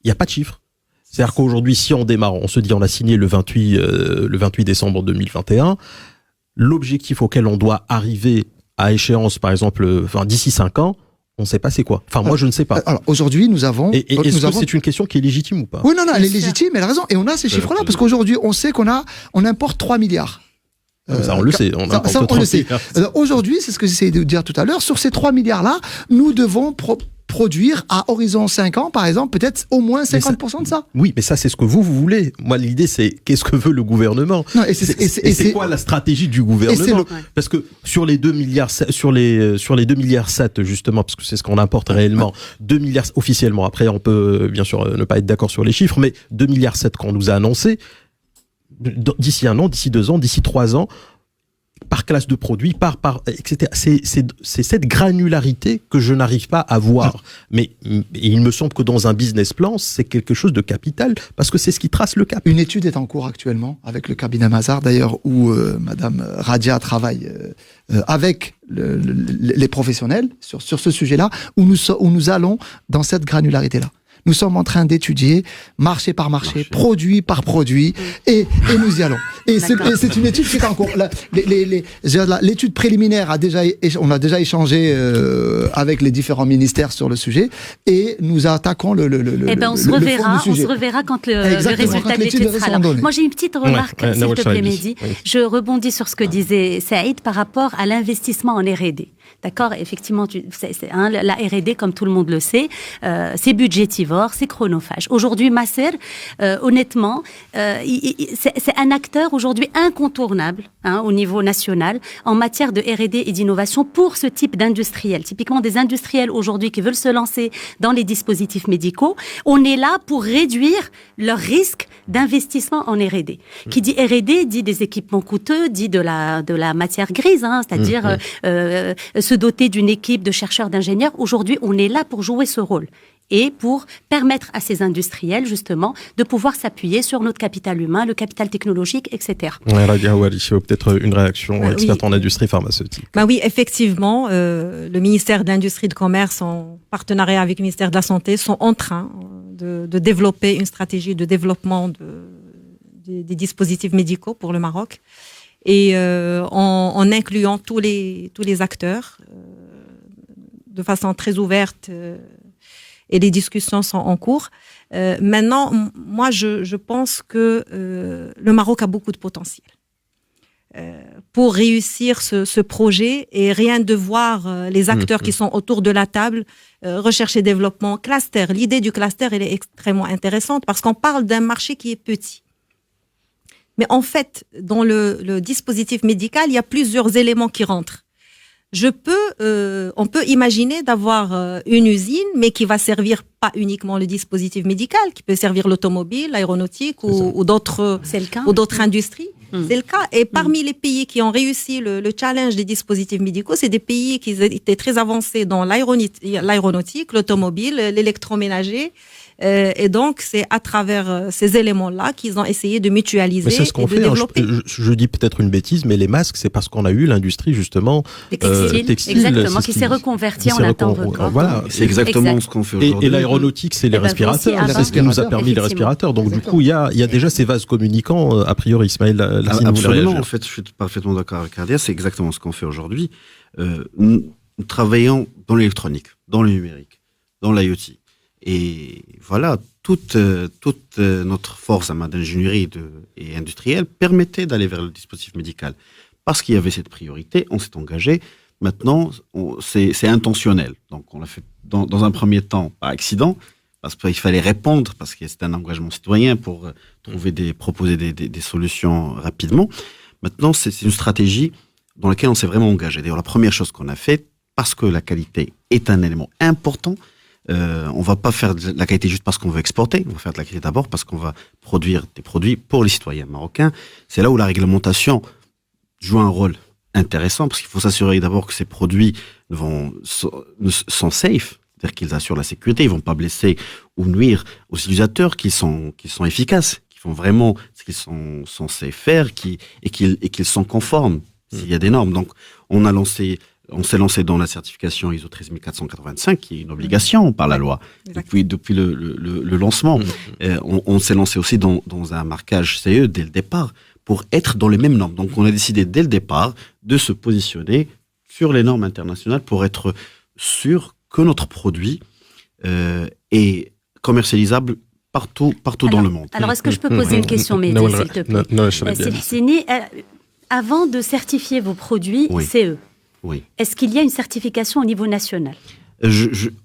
il n'y a pas de chiffres. C'est-à-dire qu'aujourd'hui, si on démarre, on se dit, on a signé le 28 décembre 2021, l'objectif auquel on doit arriver à échéance, par exemple, d'ici 5 ans, on ne sait pas c'est quoi. Enfin, moi, je ne sais pas. Alors, aujourd'hui, nous avons... Est-ce que c'est une question qui est légitime ou pas? Oui, non, elle est légitime, elle a raison. Et on a ces chiffres-là, parce qu'aujourd'hui, on sait on importe 3 milliards. Ça, on le sait. On le sait. Aujourd'hui, c'est ce que j'essayais de dire tout à l'heure, sur ces 3 milliards-là, nous devons produire à horizon 5 ans, par exemple, peut-être au moins 50% de ça. Oui, mais ça, c'est ce que vous voulez. Moi, l'idée, c'est qu'est-ce que veut le gouvernement? Non, et c'est quoi la stratégie du gouvernement? Parce que sur les 2 milliards, sur les 2 milliards 7, justement, parce que c'est ce qu'on importe réellement, 2 milliards officiellement. Après, on peut, bien sûr, ne pas être d'accord sur les chiffres, mais 2 milliards 7 qu'on nous a annoncé, d'ici 1 an, d'ici 2 ans, d'ici 3 ans, par classe de produits, etc. C'est cette granularité que je n'arrive pas à voir. Mais il me semble que dans un business plan, c'est quelque chose de capital, parce que c'est ce qui trace le cap. Une étude est en cours actuellement avec le cabinet Mazars, d'ailleurs, où Madame Radia travaille avec les professionnels sur ce sujet-là, où nous allons dans cette granularité-là. Nous sommes en train d'étudier marché par marché, produit par produit, et nous y allons. Et c'est une étude qui est en cours. L'étude préliminaire on a déjà échangé avec les différents ministères sur le sujet, et nous attaquons le on se reverra quand le résultat de l'étude sera là. Moi, j'ai une petite remarque, s'il te plaît, Mehdi. Je rebondis sur ce que disait Saïd par rapport à l'investissement en R&D. D'accord, effectivement, la R&D, comme tout le monde le sait, c'est budgétivore, c'est chronophage. Aujourd'hui, Maser, honnêtement, c'est un acteur aujourd'hui incontournable au niveau national en matière de R&D et d'innovation pour ce type d'industriels. Typiquement, des industriels aujourd'hui qui veulent se lancer dans les dispositifs médicaux, on est là pour réduire leur risque d'investissement en R&D. Qui dit R&D dit des équipements coûteux, dit de la matière grise, c'est-à-dire se doter d'une équipe de chercheurs, d'ingénieurs. Aujourd'hui, on est là pour jouer ce rôle et pour permettre à ces industriels, justement, de pouvoir s'appuyer sur notre capital humain, le capital technologique, etc. Radia Ouali, peut-être une réaction experte en industrie pharmaceutique. Oui, effectivement, le ministère de l'Industrie et de Commerce, en partenariat avec le ministère de la Santé, sont en train de développer une stratégie de développement des dispositifs médicaux pour le Maroc, et en incluant tous les acteurs de façon très ouverte, et les discussions sont en cours. Maintenant, moi, je pense que le Maroc a beaucoup de potentiel pour réussir ce projet, et rien de voir les acteurs qui sont autour de la table, recherche et développement, cluster. L'idée du cluster, elle est extrêmement intéressante parce qu'on parle d'un marché qui est petit. Mais en fait, dans le dispositif médical, il y a plusieurs éléments qui rentrent. On peut imaginer d'avoir une usine, mais qui va servir pas uniquement le dispositif médical, qui peut servir l'automobile, l'aéronautique ou d'autres industries. C'est le cas. Et parmi les pays qui ont réussi le challenge des dispositifs médicaux, c'est des pays qui étaient très avancés dans l'aéronautique, l'automobile, l'électroménager. Et donc, c'est à travers ces éléments-là qu'ils ont essayé de mutualiser et de développer. Je dis peut-être une bêtise, mais les masques, c'est parce qu'on a eu l'industrie, justement, textile, exactement, qui s'est reconvertie en un temps record. Voilà, c'est exactement ce qu'on fait aujourd'hui. Et l'aéronautique, c'est les respirateurs. C'est ce qui nous a permis les respirateurs. Donc, du coup, il y a déjà ces vases communicants, a priori, Ismaël Lassine. Absolument, en fait, je suis parfaitement d'accord avec Radia. C'est exactement ce qu'on fait aujourd'hui. Nous travaillons dans l'électronique, dans le numérique, dans l'IoT. Et voilà, toute notre force d'ingénierie et industrielle permettait d'aller vers le dispositif médical. Parce qu'il y avait cette priorité, on s'est engagé. Maintenant, c'est intentionnel. Donc, on l'a fait dans un premier temps par accident, parce qu'il fallait répondre, parce que c'était un engagement citoyen pour proposer des solutions rapidement. Maintenant, c'est une stratégie dans laquelle on s'est vraiment engagé. D'ailleurs, la première chose qu'on a fait, parce que la qualité est un élément important, on va pas faire de la qualité juste parce qu'on veut exporter, on va faire de la qualité d'abord parce qu'on va produire des produits pour les citoyens marocains. C'est là où la réglementation joue un rôle intéressant, parce qu'il faut s'assurer d'abord que ces produits sont safe, c'est-à-dire qu'ils assurent la sécurité, ils vont pas blesser ou nuire aux utilisateurs, qu'ils sont efficaces, qui font vraiment ce qu'ils sont censés faire, et qu'ils sont conformes s'il y a des normes. Donc, on s'est lancé dans la certification ISO 13485, qui est une obligation par la loi depuis le lancement. On s'est lancé aussi dans un marquage CE dès le départ pour être dans les mêmes normes. Donc, on a décidé dès le départ de se positionner sur les normes internationales pour être sûr que notre produit est commercialisable partout dans le monde. Alors, est-ce que je peux poser une question, Mehdi, s'il te plaît? Sini, avant de certifier vos produits CE, oui. Est-ce qu'il y a une certification au niveau national?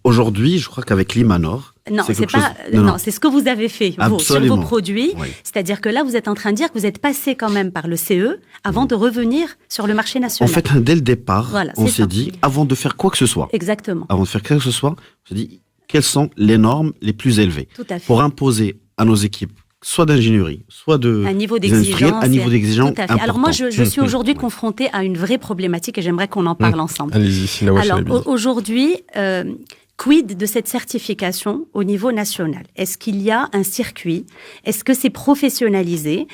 Aujourd'hui, je crois qu'avec l'Imanor... Non, c'est ce que vous avez fait, vous, sur vos produits. Oui. C'est-à-dire que là, vous êtes en train de dire que vous êtes passé quand même par le CE avant de revenir sur le marché national. En fait, dès le départ, on s'est dit, avant de faire quoi que ce soit, on s'est dit, quelles sont les normes les plus élevées? Tout à fait. Pour imposer à nos équipes, soit d'ingénierie, soit un niveau d'exigence. Un niveau d'exigence tout à fait. important. Alors moi, je suis aujourd'hui confrontée à une vraie problématique et j'aimerais qu'on en parle ensemble. Allez-y, alors aujourd'hui, quid de cette certification au niveau national? Est-ce qu'il y a un circuit? Est-ce que c'est professionnalisé?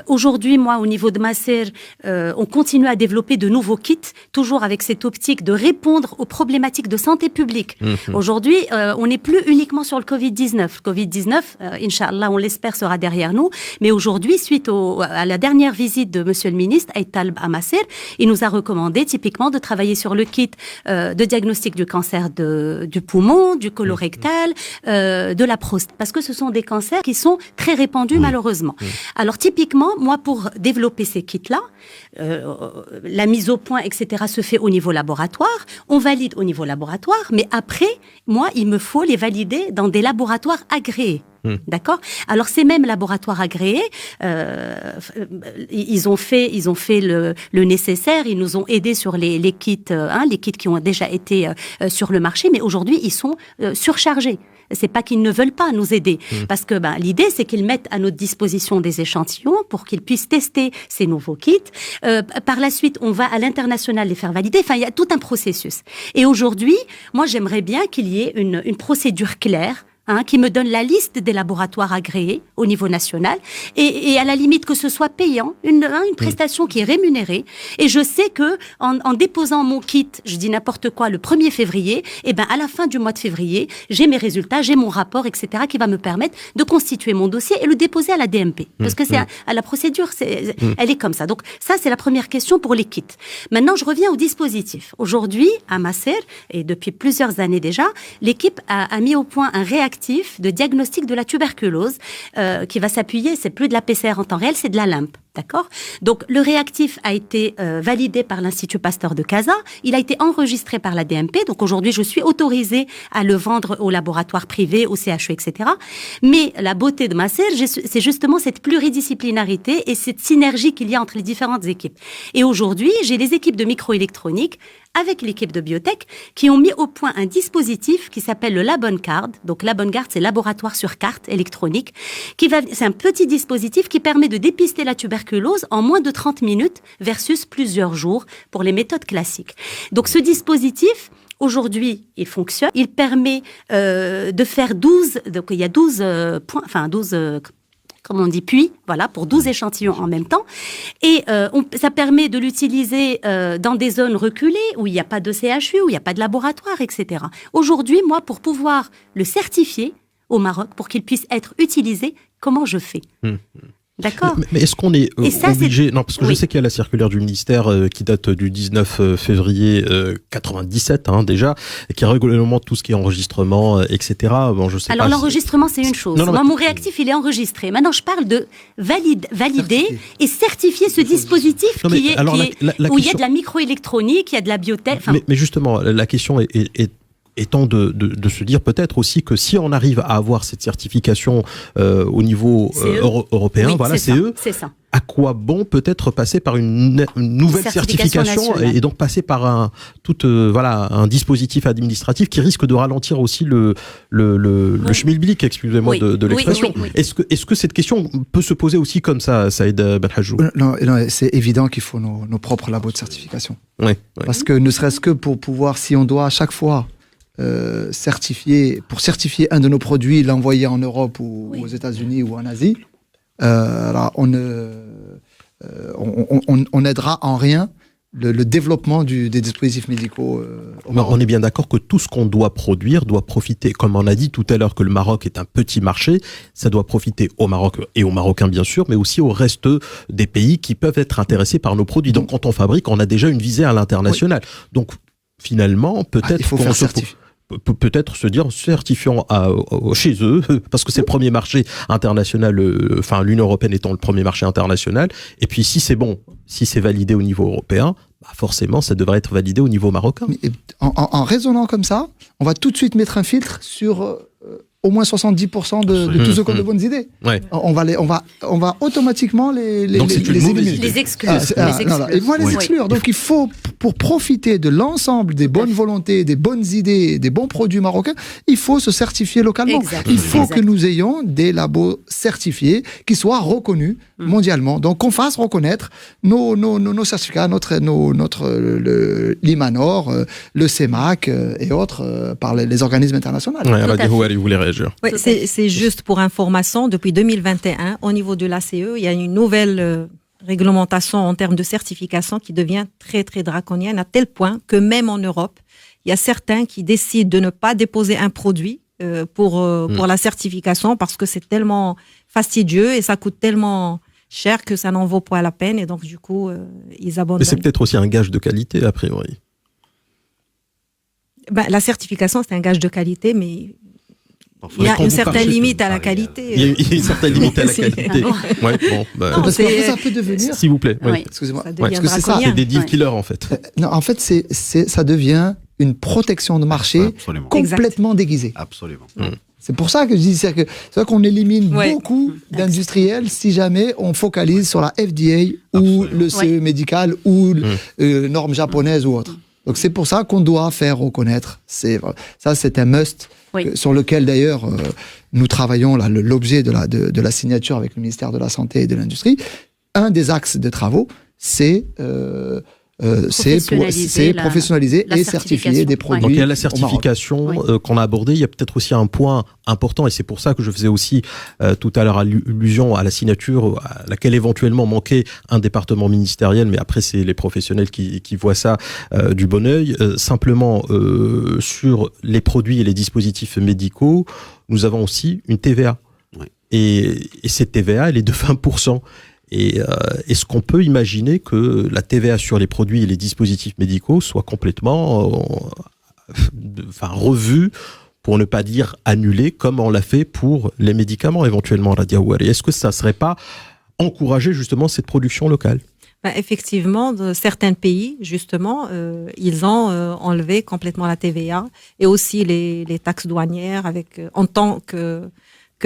Aujourd'hui, moi, au niveau de Maser, on continue à développer de nouveaux kits, toujours avec cette optique de répondre aux problématiques de santé publique. Aujourd'hui, on n'est plus uniquement sur le Covid-19. Le Covid-19, Inch'Allah, on l'espère, sera derrière nous. Mais aujourd'hui, suite à la dernière visite de Monsieur le ministre, Aït Talb à Maser, il nous a recommandé typiquement de travailler sur le kit de diagnostic du cancer du poumon, du colorectal, de la prostate, parce que ce sont des cancers qui sont très répandus malheureusement. Alors typiquement, moi pour développer ces kits-là, la mise au point, etc. se fait au niveau laboratoire, on valide au niveau laboratoire, mais après, moi, il me faut les valider dans des laboratoires agréés. D'accord. Alors ces mêmes laboratoires agréés, ils ont fait le nécessaire. Ils nous ont aidés sur les kits, les kits qui ont déjà été sur le marché, mais aujourd'hui ils sont surchargés. C'est pas qu'ils ne veulent pas nous aider, parce que l'idée c'est qu'ils mettent à notre disposition des échantillons pour qu'ils puissent tester ces nouveaux kits. Par la suite, on va à l'international les faire valider. Enfin, il y a tout un processus. Et aujourd'hui, moi j'aimerais bien qu'il y ait une procédure claire. Qui me donne la liste des laboratoires agréés au niveau national et à la limite que ce soit payant, une prestation qui est rémunérée. Et je sais que en déposant mon kit, je dis n'importe quoi, le 1er février, à la fin du mois de février, j'ai mes résultats, j'ai mon rapport, etc., qui va me permettre de constituer mon dossier et le déposer à la DMP. Parce que c'est à la procédure, elle est comme ça. Donc ça, c'est la première question pour les kits. Maintenant, je reviens au dispositif. Aujourd'hui, à Maser, et depuis plusieurs années déjà, l'équipe a mis au point un réactif de diagnostic de la tuberculose qui va s'appuyer, c'est plus de la PCR en temps réel, c'est de la LIMP. D'accord? Donc, le réactif a été validé par l'Institut Pasteur de Casa. Il a été enregistré par la DMP. Donc, aujourd'hui, je suis autorisée à le vendre aux laboratoires privés, au CHU, etc. Mais la beauté de Maser, c'est justement cette pluridisciplinarité et cette synergie qu'il y a entre les différentes équipes. Et aujourd'hui, j'ai les équipes de microélectronique avec l'équipe de biotech qui ont mis au point un dispositif qui s'appelle le LabonCard. Donc, LabonCard, c'est laboratoire sur carte électronique. C'est un petit dispositif qui permet de dépister la tuberculose en moins de 30 minutes versus plusieurs jours pour les méthodes classiques. Donc, ce dispositif, aujourd'hui, il fonctionne. Il permet de faire 12, donc il y a 12 points, enfin 12 comme on dit, voilà, pour 12 échantillons en même temps. Et ça permet de l'utiliser dans des zones reculées où il n'y a pas de CHU, où il n'y a pas de laboratoire, etc. Aujourd'hui, moi, pour pouvoir le certifier au Maroc, pour qu'il puisse être utilisé, comment je fais ? D'accord. Mais est-ce qu'on est obligé... Non, parce que je sais qu'il y a la circulaire du ministère qui date du 19 février 97 déjà, qui réglemente tout ce qui est enregistrement, etc. Bon, je sais Alors pas l'enregistrement, c'est une chose. Moi, mon réactif, il est enregistré. Maintenant, je parle de valider et certifier ce dispositif où il y a de la microélectronique, il y a de la biotech. Mais justement, la question étant de se dire peut-être aussi que si on arrive à avoir cette certification au niveau européen, voilà, CE, à quoi bon peut-être passer par une nouvelle certification et donc passer par un dispositif administratif qui risque de ralentir aussi le schmilblick, excusez-moi de l'expression. Oui. Est-ce que cette question peut se poser aussi comme ça, Saïd Benhajou? Non, c'est évident qu'il faut nos propres labos de certification. Oui. Parce que ne serait-ce que pour pouvoir, si on doit à chaque fois certifier un de nos produits, l'envoyer en Europe ou aux États-Unis ou en Asie, on n'aidera en rien le développement des dispositifs médicaux. On est bien d'accord que tout ce qu'on doit produire doit profiter, comme on a dit tout à l'heure que le Maroc est un petit marché, ça doit profiter au Maroc et aux Marocains bien sûr, mais aussi au reste des pays qui peuvent être intéressés par nos produits. Donc quand on fabrique, on a déjà une visée à l'international. Donc finalement, peut-être il faut faire certifier. Peut-être se dire certifiant chez eux, parce que c'est le premier marché international, l'Union européenne étant le premier marché international, et puis si c'est bon, si c'est validé au niveau européen, forcément ça devrait être validé au niveau marocain. En raisonnant comme ça, on va tout de suite mettre un filtre sur au moins 70% de tous ceux qui ont de bonnes idées. Ouais. On va automatiquement les Donc c'est une mauvaise éliminer. idée. Les exclure. Et moi les exclure. Donc il faut pour profiter de l'ensemble des bonnes volontés, des bonnes idées, des bons produits marocains, il faut se certifier localement. Exactement. Il faut Exact. que nous ayons des labos certifiés qui soient reconnus mondialement. Donc, qu'on fasse reconnaître nos certificats, l'IMANOR, le CEMAC et autres par les organismes internationaux. Ouais, à Radia fait. Houari voulait réagir. Oui, c'est juste pour information, depuis 2021, au niveau de l'ACE, il y a une nouvelle réglementation en termes de certification qui devient très, très draconienne, à tel point que même en Europe, il y a certains qui décident de ne pas déposer un produit pour la certification parce que c'est tellement fastidieux et ça coûte tellement cher que ça n'en vaut pas la peine et donc du coup, ils Mais abandonnent. c'est peut-être aussi un gage de qualité, a priori. Ben, la certification, c'est un gage de qualité, mais Parfois, il y a quand une vous certaine parlez- limite à la Pareil, qualité. Il y a une certaine limite à la C'est- qualité. Ouais, bon, bah, Non, Parce que c'est- ça peut devenir... s'il vous plaît. Oui. Oui. Excusez-moi. Ça devient parce que c'est ça. draconien. C'est des deal Ouais. killers, en fait. Non, en fait, ça devient une protection de marché Absolument. complètement déguisée. Absolument. C'est pour ça que je dis, c'est vrai qu'on élimine Ouais. beaucoup d'industriels si jamais on focalise sur la FDA ou Absolument. le CE Ouais. médical ou normes japonaises ou autres. Donc c'est pour ça qu'on doit faire reconnaître. Ça, c'est un must Oui. sur lequel d'ailleurs nous travaillons là, l'objet de la signature avec le ministère de la Santé et de l'Industrie. Un des axes de travaux, c'est professionnaliser la et certifier des certification. produits. Donc il y a la au Maroc. certification Oui. qu'on a abordée. Il y a peut-être aussi un point important, et c'est pour ça que je faisais aussi tout à l'heure allusion à la signature, à laquelle éventuellement manquait un département ministériel, mais après c'est les professionnels qui voient ça du bon œil. Simplement, sur les produits et les dispositifs médicaux, nous avons aussi une TVA. Oui. Et cette TVA, elle est de 20%. Et est-ce qu'on peut imaginer que la TVA sur les produits et les dispositifs médicaux soit complètement revue, pour ne pas dire annulée, comme on l'a fait pour les médicaments éventuellement, Radia Houari? Est-ce que ça ne serait pas encourager justement cette production locale? Ben, effectivement, de certains pays, justement, ils ont enlevé complètement la TVA et aussi les taxes douanières avec, en tant que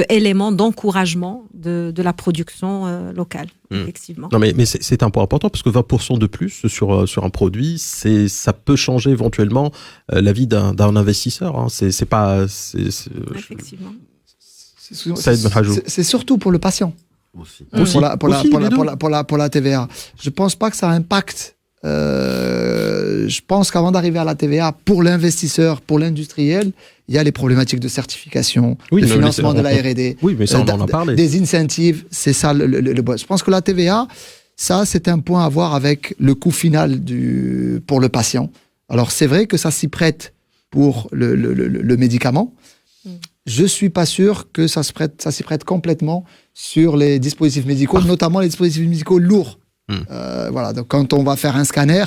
élément d'encouragement de la production locale, effectivement. Non, mais c'est un point important, parce que 20% de plus sur un produit, ça peut changer éventuellement la vie d'un investisseur. Hein. C'est pas... Effectivement. Saïd Ben Hajou. C'est surtout pour le patient. Aussi. Aussi, Pour la TVA. Je pense pas que ça impacte. Je pense qu'avant d'arriver à la TVA, pour l'investisseur, pour l'industriel, il y a les problématiques de certification, Oui, de mais financement c'est- de la R&D, Oui, mais ça, on en a parlé. des incentives. C'est ça le boss. Je pense que la TVA, ça, c'est un point à voir avec le coût final pour le patient. Alors, c'est vrai que ça s'y prête pour le médicament. Je suis pas sûr que ça s'y prête complètement sur les dispositifs médicaux, notamment les dispositifs médicaux lourds. Voilà, donc quand on va faire un scanner,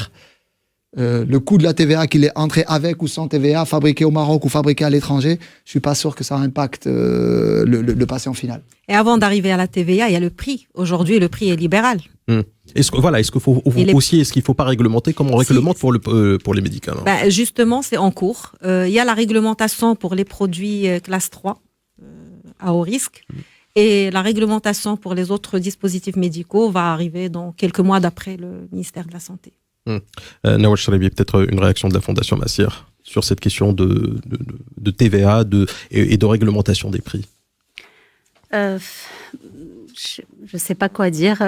le coût de la TVA, qu'il est entré avec ou sans TVA, fabriqué au Maroc ou fabriqué à l'étranger, je suis pas sûr que ça impacte le patient final. Et avant d'arriver à la TVA, il y a le prix. Aujourd'hui, le prix est libéral. Est-ce qu'il faut aussi, est-ce qu'il faut pas réglementer comme on réglemente pour les médicaments? Ben, justement, c'est en cours. Il y a la réglementation pour les produits classe 3 à haut risque. Et la réglementation pour les autres dispositifs médicaux va arriver dans quelques mois d'après le ministère de la Santé. Nawal Charabi, peut-être une réaction de la Fondation Massir sur cette question de TVA et de réglementation des prix. Je ne sais pas quoi dire.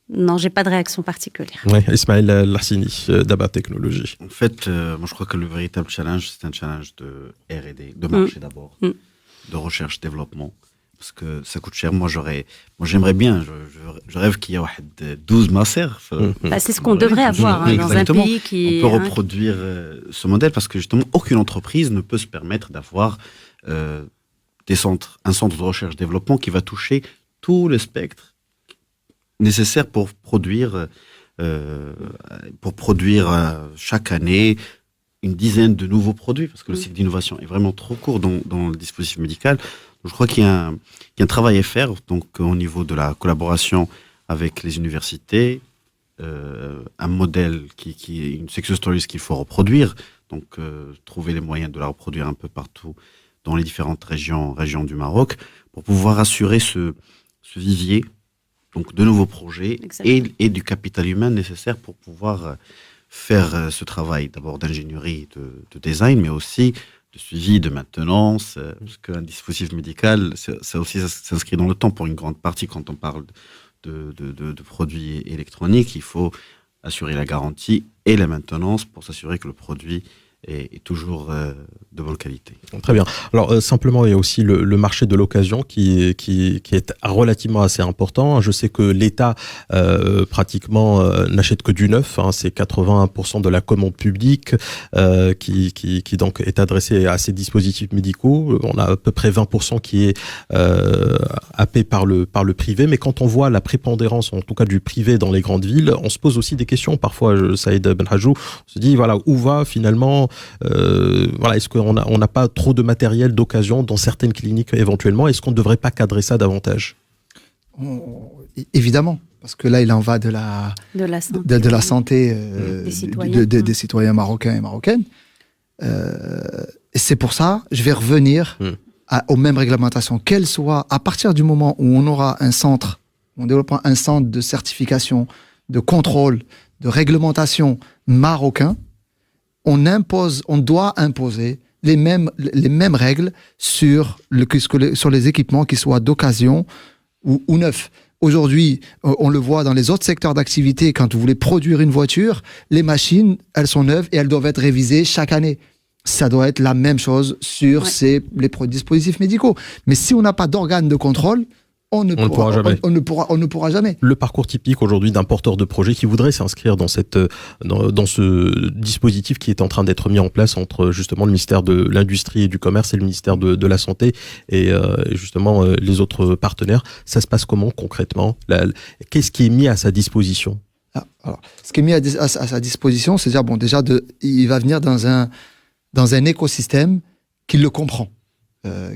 Non, j'ai pas de réaction particulière. Ouais, Ismaël Larsini, d'Aba Technologie. En fait, moi je crois que le véritable challenge, c'est un challenge de R&D, de marché d'abord, de recherche-développement, parce que ça coûte cher. Moi j'aimerais bien, je rêve qu'il y ait 12 massers. Bah, c'est ce qu'on devrait avoir dans un Exactement. pays qui... On peut reproduire ce modèle, parce que justement, aucune entreprise ne peut se permettre d'avoir un centre de recherche-développement qui va toucher tout le spectre nécessaire pour produire chaque année une dizaine de nouveaux produits, parce que le cycle d'innovation est vraiment trop court dans le dispositif médical. Donc, je crois qu'il y a un travail à faire, donc au niveau de la collaboration avec les universités, un modèle qui est une success story qu'il faut reproduire, donc trouver les moyens de la reproduire un peu partout dans les différentes régions du Maroc, pour pouvoir assurer ce vivier. donc de nouveaux projets Exactement. et du capital humain nécessaire pour pouvoir faire ce travail d'abord d'ingénierie, de design, mais aussi de suivi, de maintenance, parce qu'un dispositif médical, ça aussi ça s'inscrit dans le temps pour une grande partie. Quand on parle de produits électroniques, il faut assurer la garantie et la maintenance pour s'assurer que le produit est toujours de bonne qualité. Très bien. Alors simplement, il y a aussi le marché de l'occasion qui est relativement assez important. Je sais que l'État pratiquement n'achète que du neuf. C'est 81% de la commande publique qui donc est adressée à ces dispositifs médicaux. On a à peu près 20% qui est happé par le privé. Mais quand on voit la prépondérance, en tout cas du privé dans les grandes villes, on se pose aussi des questions. Parfois, Saïd Benhajou, on se dit voilà, où va finalement est-ce qu'on n'a pas trop de matériel d'occasion dans certaines cliniques éventuellement? Est-ce qu'on ne devrait pas cadrer ça davantage? Évidemment, parce que là, il en va de la santé des citoyens marocains et marocaines. Et c'est pour ça, je vais revenir aux mêmes réglementations. Qu'elles soient, à partir du moment où on aura on développera un centre de certification, de contrôle, de réglementation marocain, on doit imposer les mêmes règles sur les équipements, qu'ils soient d'occasion ou neufs. Aujourd'hui, on le voit dans les autres secteurs d'activité, quand vous voulez produire une voiture, les machines, elles sont neuves et elles doivent être révisées chaque année. Ça doit être la même chose sur les dispositifs médicaux. Mais si on n'a pas d'organe de contrôle, on ne pourra jamais. Le parcours typique aujourd'hui d'un porteur de projet qui voudrait s'inscrire dans ce dispositif qui est en train d'être mis en place entre justement le ministère de l'Industrie et du Commerce et le ministère de la Santé et justement les autres partenaires, ça se passe comment concrètement? Qu'est-ce qui est mis à sa disposition? Alors, ce qui est mis à sa disposition, c'est déjà il va venir dans un écosystème qui le comprend,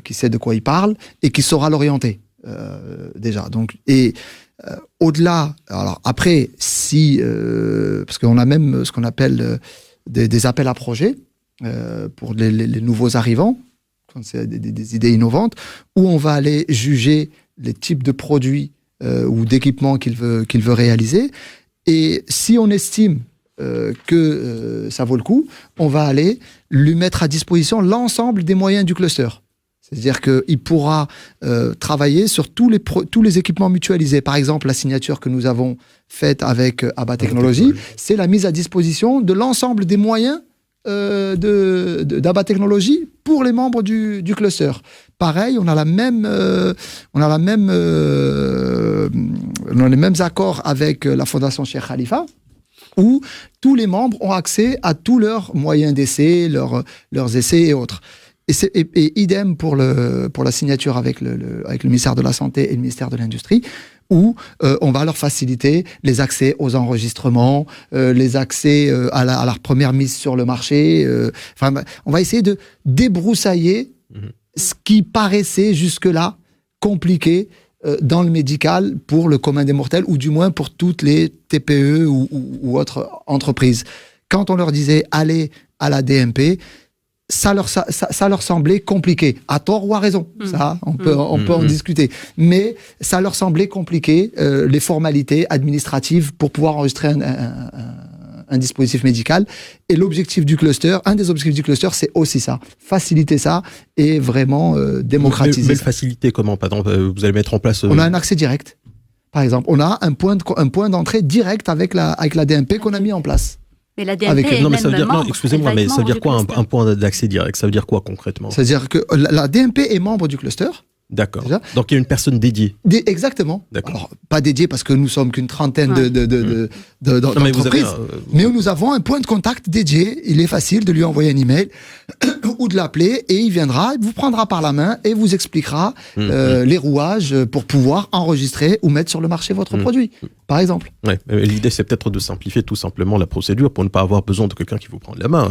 qui sait de quoi il parle et qui saura l'orienter. Déjà, donc, et au-delà, alors après, parce qu'on a même ce qu'on appelle des appels à projets pour les nouveaux arrivants, quand c'est des idées innovantes, où on va aller juger les types de produits ou d'équipements qu'il veut réaliser, et si on estime que ça vaut le coup, on va aller lui mettre à disposition l'ensemble des moyens du cluster. C'est-à-dire qu'il pourra travailler sur tous les équipements mutualisés. Par exemple, la signature que nous avons faite avec Abba Technologies, c'est la mise à disposition de l'ensemble des moyens d'Abba Technologies pour les membres du cluster. Pareil, on a les mêmes accords avec la Fondation Cheikh Khalifa, où tous les membres ont accès à tous leurs moyens d'essai, leurs essais et autres. Et idem pour la signature avec le ministère de la Santé et le ministère de l'Industrie, où on va leur faciliter les accès aux enregistrements, les accès à leur première mise sur le marché. On va essayer de débroussailler ce qui paraissait jusque-là compliqué dans le médical pour le commun des mortels, ou du moins pour toutes les TPE ou autres entreprises. Quand on leur disait « allez à la DMP », ça leur semblait compliqué, à tort ou à raison. Ça, on peut en discuter. Mais ça leur semblait compliqué, les formalités administratives pour pouvoir enregistrer un dispositif médical. Et l'objectif du cluster, un des objectifs du cluster, c'est aussi ça. Faciliter ça et vraiment démocratiser. Mais faciliter comment? Par exemple, vous allez mettre en place... On a un accès direct. Par exemple, on a un point d'entrée direct avec la DMP qu'on a mis en place. Mais la DMP est même membre. Excusez-moi, mais ça veut dire quoi un point d'accès direct? Ça veut dire quoi concrètement? C'est-à-dire que la DMP est membre du cluster. D'accord. Déjà. Donc il y a une personne dédiée. Exactement. D'accord. Alors, pas dédiée parce que nous sommes qu'une trentaine d'entreprises, mais nous avons un point de contact dédié. Il est facile de lui envoyer un email ou de l'appeler et il viendra, il vous prendra par la main et vous expliquera les rouages pour pouvoir enregistrer ou mettre sur le marché votre produit, par exemple. Ouais. L'idée c'est peut-être de simplifier tout simplement la procédure pour ne pas avoir besoin de quelqu'un qui vous prend la main,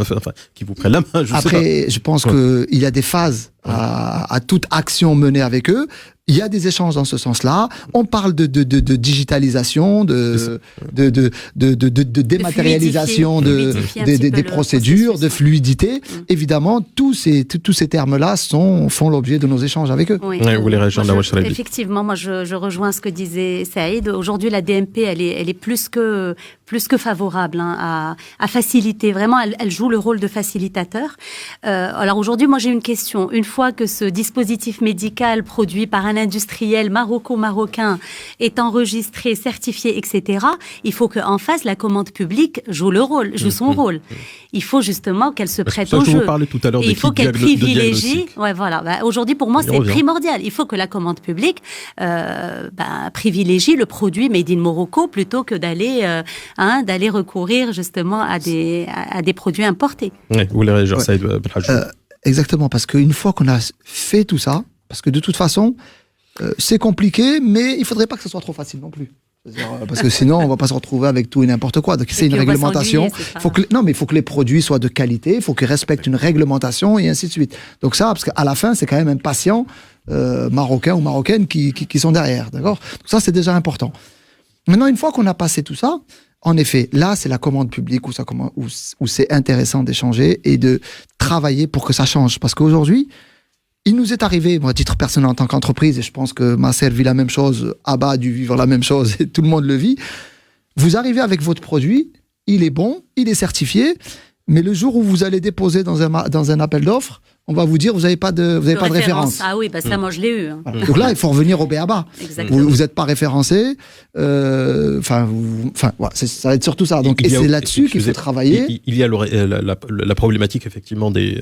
qui vous prenne la main. Je pense qu'il y a des phases à toute action menée avec eux. Il y a des échanges dans ce sens-là. On parle de digitalisation, de dématérialisation des procédures, de fluidité. Évidemment, tous ces termes-là font l'objet de nos échanges avec eux. Oui. Effectivement, moi je rejoins ce que disait Saïd. Aujourd'hui, la DMP, elle est plus que favorable à faciliter. Vraiment, elle joue le rôle de facilitateur. Alors aujourd'hui, moi j'ai une question. Une fois que ce dispositif médical produit par un industriel marocain est enregistré, certifié, etc., il faut qu'en face, la commande publique joue son rôle. Il faut justement qu'elle se prête au jeu. Et il faut qu'elle privilégie. Ouais, voilà. Aujourd'hui, pour moi, c'est primordial. Il faut que la commande publique privilégie le produit made in Morocco plutôt que d'aller recourir justement à des produits importés. Oui, vous voulez réagir, Saïd Belhadjoub. Exactement, parce qu'une fois qu'on a fait tout ça, parce que de toute façon, c'est compliqué, mais il faudrait pas que ce soit trop facile non plus. Parce que sinon, on va pas se retrouver avec tout et n'importe quoi. Donc, c'est une réglementation. Il faut que les produits soient de qualité, il faut qu'ils respectent une réglementation et ainsi de suite. Donc ça, parce qu'à la fin, c'est quand même un patient marocain ou marocaine qui sont derrière. D'accord ? Donc ça, c'est déjà important. Maintenant, une fois qu'on a passé tout ça, en effet, là, c'est la commande publique où c'est intéressant d'échanger et de travailler pour que ça change. Parce qu'aujourd'hui, il nous est arrivé, moi, à titre personnel en tant qu'entreprise, et je pense que Masser vit la même chose, Abba a dû vivre la même chose, et tout le monde le vit. Vous arrivez avec votre produit, il est bon, il est certifié, mais le jour où vous allez déposer dans un appel d'offres, on va vous dire vous n'avez pas de référence. Ah oui, ça, moi je l'ai eu. Voilà. Donc là, il faut revenir au B.A.B.A. Vous n'êtes pas référencé. Voilà, ça va être surtout ça. Donc, c'est là-dessus qu'il faut travailler. Il y a la problématique effectivement des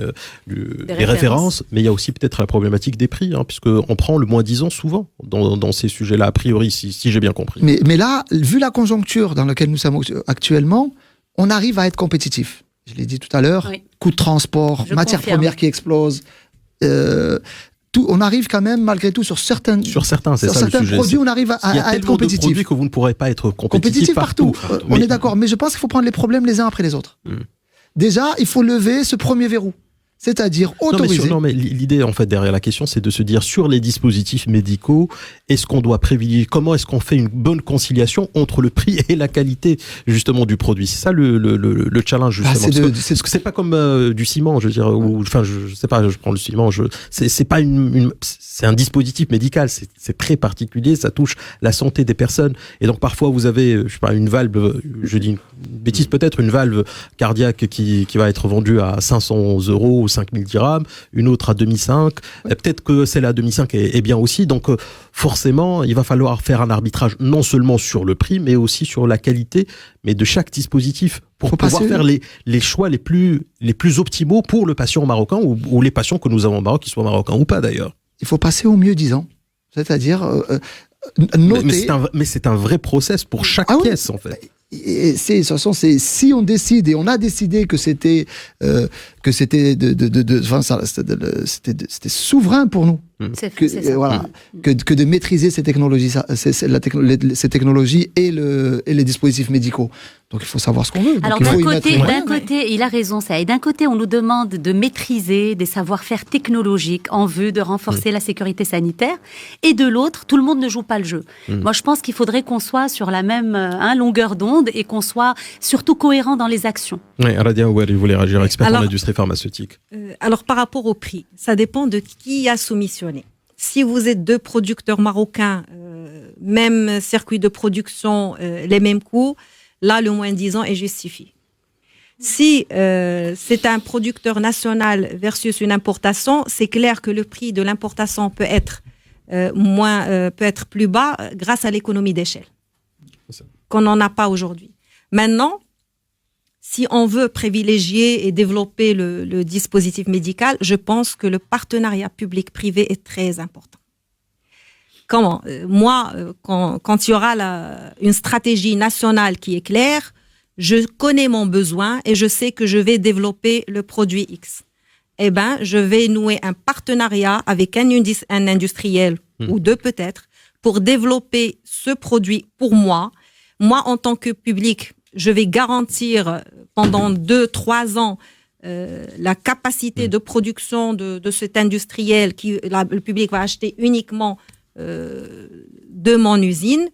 références, mais il y a aussi peut-être la problématique des prix, puisqu'on prend le moins-disant souvent dans ces sujets-là, a priori, si j'ai bien compris. Mais là, vu la conjoncture dans laquelle nous sommes actuellement, on arrive à être compétitif. Je l'ai dit tout à l'heure, coût de transport, matières premières qui explosent, on arrive quand même malgré tout sur certains produits, on arrive à être compétitif. Il y a tellement de produits que vous ne pourrez pas être compétitif partout. On est d'accord, mais je pense qu'il faut prendre les problèmes les uns après les autres. Déjà, il faut lever ce premier verrou. C'est-à-dire autoriser. Mais l'idée, en fait, derrière la question, c'est de se dire, sur les dispositifs médicaux, est-ce qu'on doit privilégier, comment est-ce qu'on fait une bonne conciliation entre le prix et la qualité, justement, du produit? C'est ça le challenge, justement. Parce que c'est pas comme du ciment, je veux dire, je sais pas, je prends le ciment, c'est pas c'est un dispositif médical, c'est très particulier, ça touche la santé des personnes. Et donc, parfois, vous avez, je sais pas, une valve, je dis une bêtise peut-être, une valve cardiaque qui va être vendue à 500 € ou 5000 dirhams, une autre à 2005. Peut-être que celle à 2005 est bien aussi. Donc, forcément, il va falloir faire un arbitrage non seulement sur le prix, mais aussi sur la qualité, mais de chaque dispositif pour pouvoir faire les choix les plus optimaux pour le patient marocain ou les patients que nous avons au Maroc, qu'ils soient marocains ou pas d'ailleurs. Il faut passer au mieux disant. C'est-à-dire noter. Mais c'est un vrai process pour chaque pièce, en fait. Et de toute façon, si on décide, et on a décidé que c'était souverain pour nous, que de maîtriser ces technologies, ces technologies et les dispositifs médicaux. Donc il faut savoir ce qu'on veut. Alors d'un côté, il a raison ça. Et d'un côté, on nous demande de maîtriser des savoir-faire technologiques en vue de renforcer la sécurité sanitaire. Et de l'autre, tout le monde ne joue pas le jeu. Moi, je pense qu'il faudrait qu'on soit sur la même longueur d'onde et qu'on soit surtout cohérent dans les actions. Oui, Radia Ouari, vous voulez réagir, expert en industrie pharmaceutique. Alors par rapport au prix, ça dépend de qui a soumissionné. Si vous êtes deux producteurs marocains, même circuit de production, les mêmes coûts, là, le moins 10 ans est justifié. Si c'est un producteur national versus une importation, c'est clair que le prix de l'importation peut être peut être plus bas grâce à l'économie d'échelle qu'on n'en a pas aujourd'hui. Maintenant, si on veut privilégier et développer le dispositif médical, je pense que le partenariat public-privé est très important. Comment ? Moi, quand il y aura une stratégie nationale qui est claire, je connais mon besoin et je sais que je vais développer le produit X. Eh bien, je vais nouer un partenariat avec un industriel ou deux peut-être pour développer ce produit pour moi. Moi, en tant que public, je vais garantir pendant 2-3 ans la capacité de production de cet industriel le public va acheter uniquement de mon usine.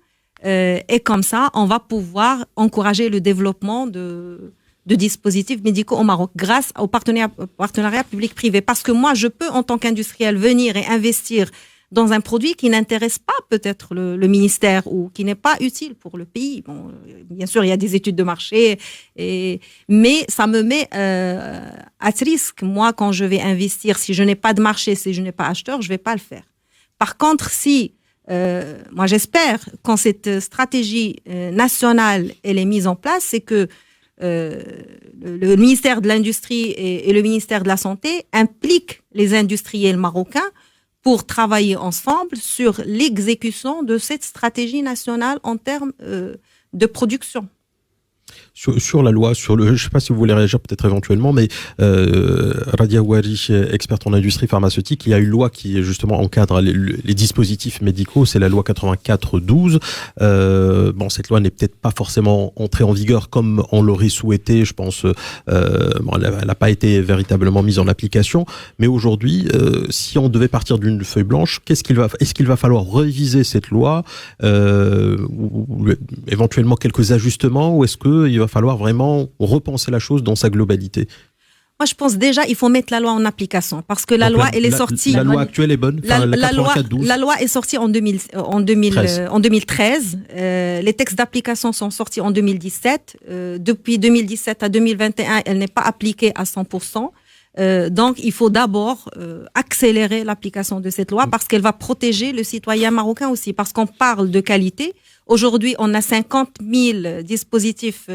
Et comme ça, on va pouvoir encourager le développement de dispositifs médicaux au Maroc grâce au partenariat public-privé. Parce que moi, je peux, en tant qu'industriel, venir et investir dans un produit qui n'intéresse pas peut-être le ministère ou qui n'est pas utile pour le pays. Bon, bien sûr, il y a des études de marché, mais ça me met à risque. Moi, quand je vais investir, si je n'ai pas de marché, si je n'ai pas acheteur, je ne vais pas le faire. Par contre, si moi, j'espère, quand cette stratégie nationale elle est mise en place, c'est que le ministère de l'Industrie et le ministère de la Santé impliquent les industriels marocains pour travailler ensemble sur l'exécution de cette stratégie nationale en termes de production. Sur la loi, je ne sais pas si vous voulez réagir peut-être éventuellement, mais Radia Ouari, experte en industrie pharmaceutique, il y a une loi qui justement encadre les dispositifs médicaux, c'est la loi 84-12. Bon, cette loi n'est peut-être pas forcément entrée en vigueur comme on l'aurait souhaité, je pense. Bon, elle n'a pas été véritablement mise en application, mais aujourd'hui, si on devait partir d'une feuille blanche, est-ce qu'il va falloir réviser cette loi, ou éventuellement quelques ajustements, ou est-ce qu'il va falloir vraiment repenser la chose dans sa globalité? Moi, je pense déjà il faut mettre la loi en application parce que la loi, elle est sortie. La loi actuelle est bonne. La loi est sortie en 2013. Les textes d'application sont sortis en 2017. Depuis 2017 à 2021, elle n'est pas appliquée à 100%. Donc, il faut d'abord accélérer l'application de cette loi parce qu'elle va protéger le citoyen marocain aussi. Parce qu'on parle de qualité. Aujourd'hui, on a 50 000 dispositifs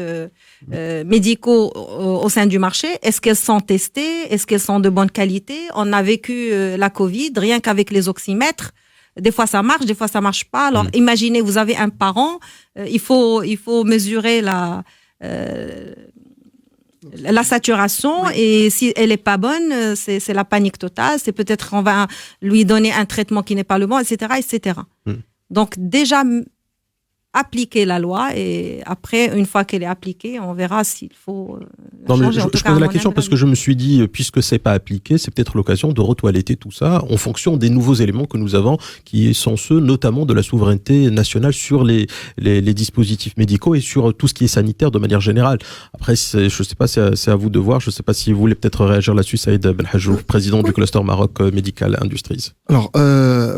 médicaux au sein du marché. Est-ce qu'elles sont testées? Est-ce qu'elles sont de bonne qualité? On a vécu la Covid, rien qu'avec les oxymètres. Des fois, ça marche, des fois, ça marche pas. Alors, imaginez, vous avez un parent, il faut mesurer la saturation, oui. Et si elle est pas bonne, c'est la panique totale. C'est peut-être on va lui donner un traitement qui n'est pas le bon, etc., etc. Donc, déjà, appliquer la loi et après, une fois qu'elle est appliquée, on verra s'il faut changer. Je pose la question parce que je me suis dit, puisque c'est pas appliqué, c'est peut-être l'occasion de retoiletter tout ça en fonction des nouveaux éléments que nous avons, qui sont ceux notamment de la souveraineté nationale sur les dispositifs médicaux et sur tout ce qui est sanitaire de manière générale. Après, je sais pas, c'est à vous de voir. Je sais pas si vous voulez peut-être réagir là-dessus, Saïd Belhajouf, président du cluster Maroc Medical Industries. Alors,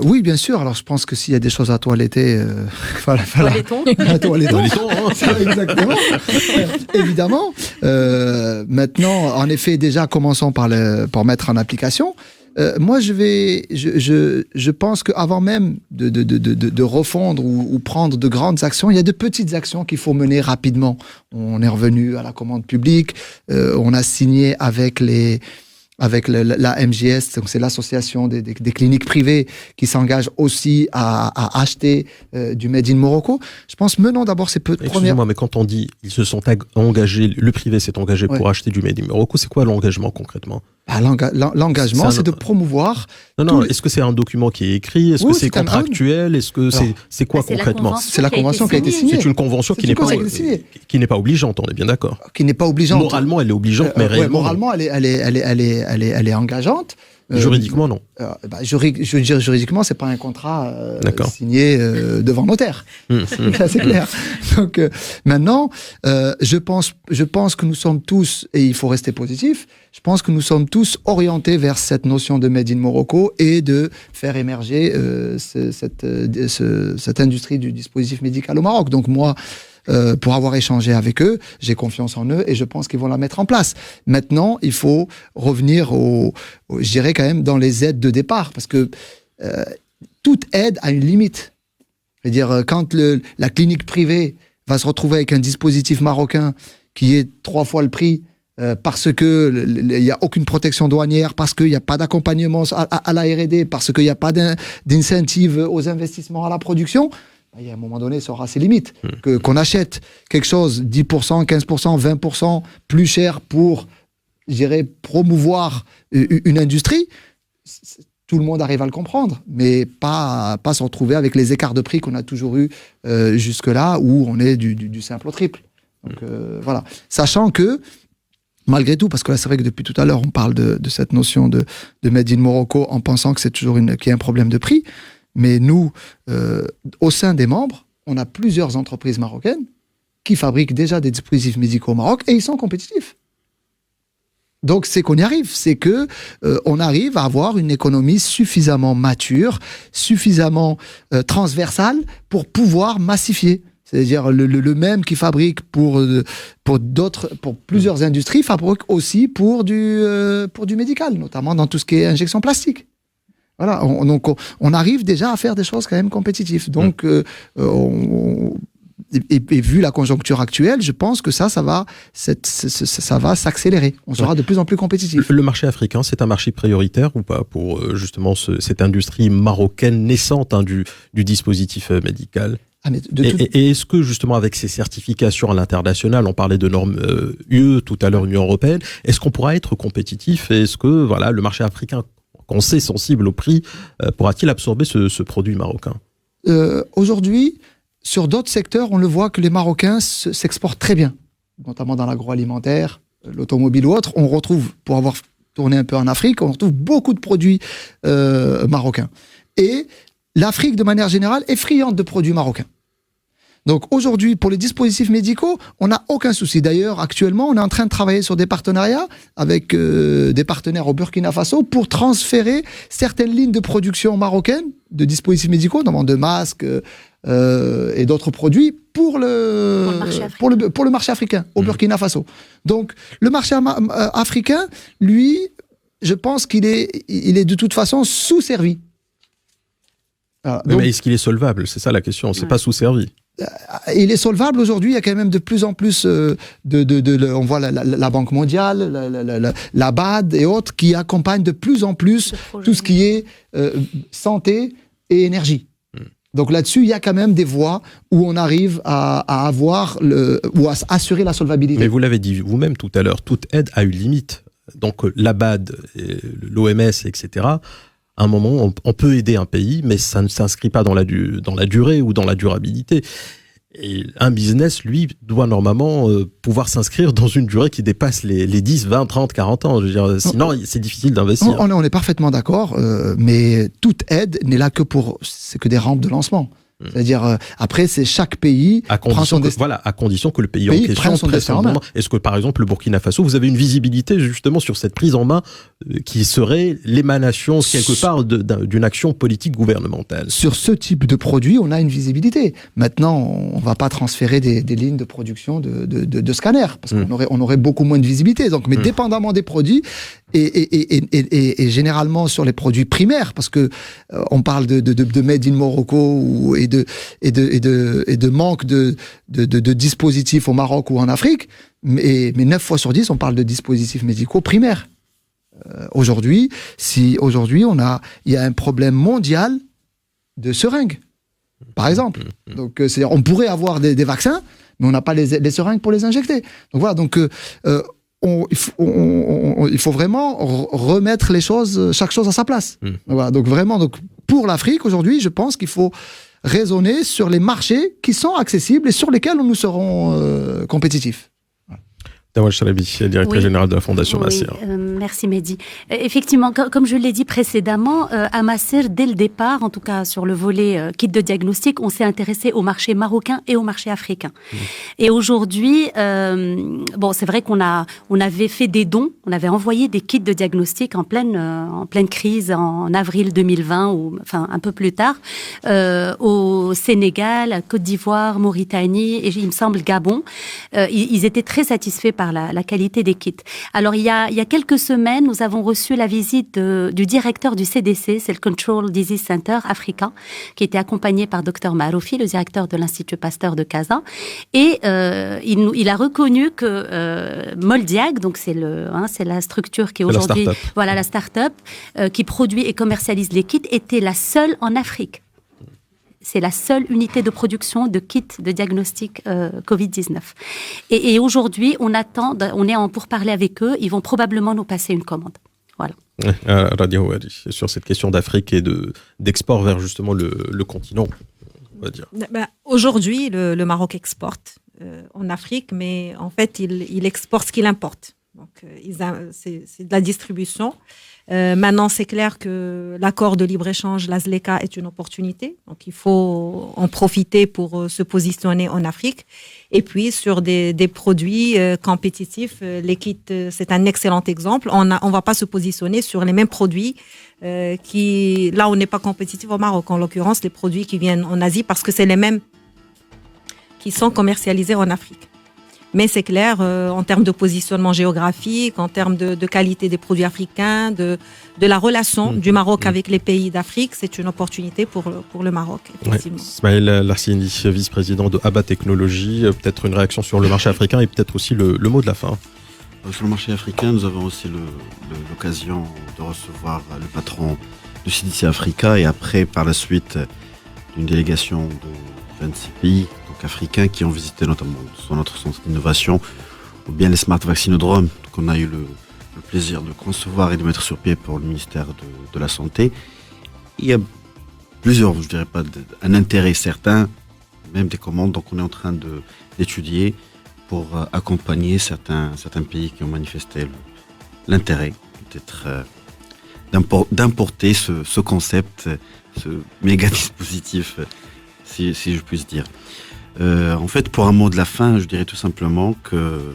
oui, bien sûr. Alors, je pense que s'il y a des choses à toiletter, voilà. Toiletton, exactement. Évidemment. Maintenant, en effet, déjà, commençons par mettre en application. Moi, je pense qu'avant même de refondre ou prendre de grandes actions, il y a de petites actions qu'il faut mener rapidement. On est revenu à la commande publique. On a signé avec la MJS, donc c'est l'association des cliniques privées qui s'engage aussi à acheter du Made in Morocco. Je pense, menons d'abord ces premières... Excusez-moi, mais quand on dit ils se sont engagés, le privé s'est engagé pour acheter du Made in Morocco, c'est quoi l'engagement concrètement? L'engagement, c'est de promouvoir... Non, est-ce que c'est un document qui est écrit? Est-ce que c'est contractuel? Est-ce que c'est quoi concrètement? C'est la convention qui a été signée. C'est une convention qui n'est pas obligeante, on est bien d'accord. Qui n'est pas obligeante. Moralement, elle est obligeante, mais réellement... Moralement, elle est engageante. Juridiquement, non. Je veux dire, juridiquement, c'est pas un contrat signé devant notaire. Ça, c'est clair. Donc, maintenant, je pense que nous sommes tous, et il faut rester positif, je pense que nous sommes tous orientés vers cette notion de Made in Morocco et de faire émerger cette industrie du dispositif médical au Maroc. Donc, moi, pour avoir échangé avec eux, j'ai confiance en eux et je pense qu'ils vont la mettre en place. Maintenant, il faut revenir je dirais quand même dans les aides de départ, parce que toute aide a une limite. C'est-à-dire, quand la clinique privée va se retrouver avec un dispositif marocain qui est 3 fois le prix, parce que il n'y a aucune protection douanière, parce qu'il n'y a pas d'accompagnement à la R&D, parce qu'il n'y a pas d'incentive aux investissements à la production, il y a un moment donné, ça aura ses limites. Qu'on achète quelque chose 10%, 15%, 20% plus cher pour, je dirais, promouvoir une industrie, tout le monde arrive à le comprendre, mais pas se retrouver avec les écarts de prix qu'on a toujours eu jusque-là, où on est du simple au triple. Donc voilà. Sachant que, malgré tout, parce que là, c'est vrai que depuis tout à l'heure, on parle de cette notion de Made in Morocco en pensant que c'est toujours qu'il y a un problème de prix. Mais nous, au sein des membres, on a plusieurs entreprises marocaines qui fabriquent déjà des dispositifs médicaux au Maroc et ils sont compétitifs. Donc c'est qu'on y arrive, c'est que on arrive à avoir une économie suffisamment mature, suffisamment transversale pour pouvoir massifier. C'est-à-dire le même qui fabrique pour plusieurs industries fabrique aussi pour du médical, notamment dans tout ce qui est injection plastique. Voilà, donc on arrive déjà à faire des choses quand même compétitives. Donc et vu la conjoncture actuelle, je pense que ça va s'accélérer. On sera de plus en plus compétitif. Le marché africain, c'est un marché prioritaire ou pas pour justement cette industrie marocaine naissante du dispositif médical? Et est-ce que justement avec ces certifications à l'international, on parlait de normes UE tout à l'heure, Union européenne, est-ce qu'on pourra être compétitif? Et est-ce que le marché africain, qu'on sait sensible au prix, pourra-t-il absorber ce produit marocain? Aujourd'hui, sur d'autres secteurs, on le voit que les Marocains s'exportent très bien, notamment dans l'agroalimentaire, l'automobile ou autre. On retrouve, pour avoir tourné un peu en Afrique, on retrouve beaucoup de produits marocains. Et l'Afrique, de manière générale, est friande de produits marocains. Donc aujourd'hui, pour les dispositifs médicaux, on n'a aucun souci. D'ailleurs, actuellement, on est en train de travailler sur des partenariats avec des partenaires au Burkina Faso pour transférer certaines lignes de production marocaines de dispositifs médicaux, notamment de masques et d'autres produits pour le marché africain au Burkina Faso. Donc le marché africain, lui, je pense qu'il est de toute façon sous-servi. Donc, mais est-ce qu'il est solvable? C'est ça la question, c'est pas sous-servi. Il est solvable aujourd'hui, il y a quand même de plus en plus on voit la Banque mondiale, la BAD et autres qui accompagnent de plus en plus tout ce qui est santé et énergie. Donc là-dessus, il y a quand même des voies où on arrive à avoir ou à assurer la solvabilité. Mais vous l'avez dit vous-même tout à l'heure, toute aide a une limite. Donc la BAD, l'OMS, etc., à un moment, on peut aider un pays, mais ça ne s'inscrit pas dans la durée ou dans la durabilité. Et un business, lui, doit normalement pouvoir s'inscrire dans une durée qui dépasse les 10, 20, 30, 40 ans. Je veux dire, sinon, c'est difficile d'investir. On est parfaitement d'accord, mais toute aide n'est là c'est que des rampes de lancement. C'est-à-dire, après, c'est chaque pays prend son destin. Voilà, à condition que le pays en question prenne son main. Est-ce que, par exemple, le Burkina Faso, vous avez une visibilité justement sur cette prise en main qui serait l'émanation, quelque part, d'une action politique gouvernementale? Sur ce type de produit, on a une visibilité. Maintenant, on ne va pas transférer des lignes de production de scanners, parce qu'on aurait beaucoup moins de visibilité. Donc, mais dépendamment des produits, et généralement sur les produits primaires, parce que on parle de made in Morocco et de manque de dispositifs au Maroc ou en Afrique, mais 9 fois sur 10 on parle de dispositifs médicaux primaires. Aujourd'hui, il y a un problème mondial de seringues, par exemple. Donc c'est-à-dire, on pourrait avoir des vaccins, mais on n'a pas les seringues pour les injecter. Donc voilà, il faut vraiment remettre chaque chose à sa place. Voilà, donc vraiment, pour l'Afrique aujourd'hui, je pense qu'il faut raisonner sur les marchés qui sont accessibles et sur lesquels nous serons compétitifs. Dawal Chalabi, directrice générale de la Fondation Massir. Merci Mehdi. Effectivement, comme je l'ai dit précédemment, à Massir, dès le départ, en tout cas sur le volet kit de diagnostic, on s'est intéressé au marché marocain et au marché africain. Et aujourd'hui, c'est vrai qu'on avait fait des dons, on avait envoyé des kits de diagnostic en pleine crise en avril 2020 ou enfin un peu plus tard, au Sénégal, Côte d'Ivoire, Mauritanie et il me semble Gabon. Ils étaient très satisfaits par la qualité des kits. Alors, il y a quelques semaines, nous avons reçu la visite du directeur du CDC, c'est le Control Disease Center africain, qui était accompagné par Dr Maroufi, le directeur de l'Institut Pasteur de Casa. Et il a reconnu que Moldiag, donc c'est la structure qui est aujourd'hui... la start-up qui produit et commercialise les kits, était la seule en Afrique. C'est la seule unité de production de kits de diagnostic Covid-19. Et aujourd'hui, on est en pourparlers avec eux. Ils vont probablement nous passer une commande. Voilà. Radio sur cette question d'Afrique et d'export vers justement le continent, on va dire. Aujourd'hui, le Maroc exporte en Afrique, mais en fait, il exporte ce qu'il importe. Donc, c'est de la distribution. Maintenant, c'est clair que l'accord de libre-échange, la ZLECA, est une opportunité. Donc, il faut en profiter pour se positionner en Afrique. Et puis, sur des produits compétitifs, les kits, c'est un excellent exemple. On va pas se positionner sur les mêmes produits là, on n'est pas compétitif au Maroc. En l'occurrence, les produits qui viennent en Asie, parce que c'est les mêmes qui sont commercialisés en Afrique. Mais c'est clair, en termes de positionnement géographique, en termes de qualité des produits africains, de la relation du Maroc avec les pays d'Afrique, c'est une opportunité pour le Maroc, effectivement. Ouais. Ismaël Larsini, vice-président de Abba Technologies, peut-être une réaction sur le marché africain et peut-être aussi le mot de la fin. Sur le marché africain, nous avons aussi l'occasion de recevoir le patron de CDC Africa et après, par la suite, une délégation de 26 pays africains qui ont visité notamment notre centre d'innovation ou bien les Smart Vaccinodromes qu'on a eu le plaisir de concevoir et de mettre sur pied pour le ministère de la Santé. Il y a plusieurs, je dirais pas, un intérêt certain, même des commandes, donc on est en train d'étudier pour accompagner certains pays qui ont manifesté l'intérêt peut-être d'importer ce concept, ce méga dispositif, si je puis dire. En fait, pour un mot de la fin, je dirais tout simplement que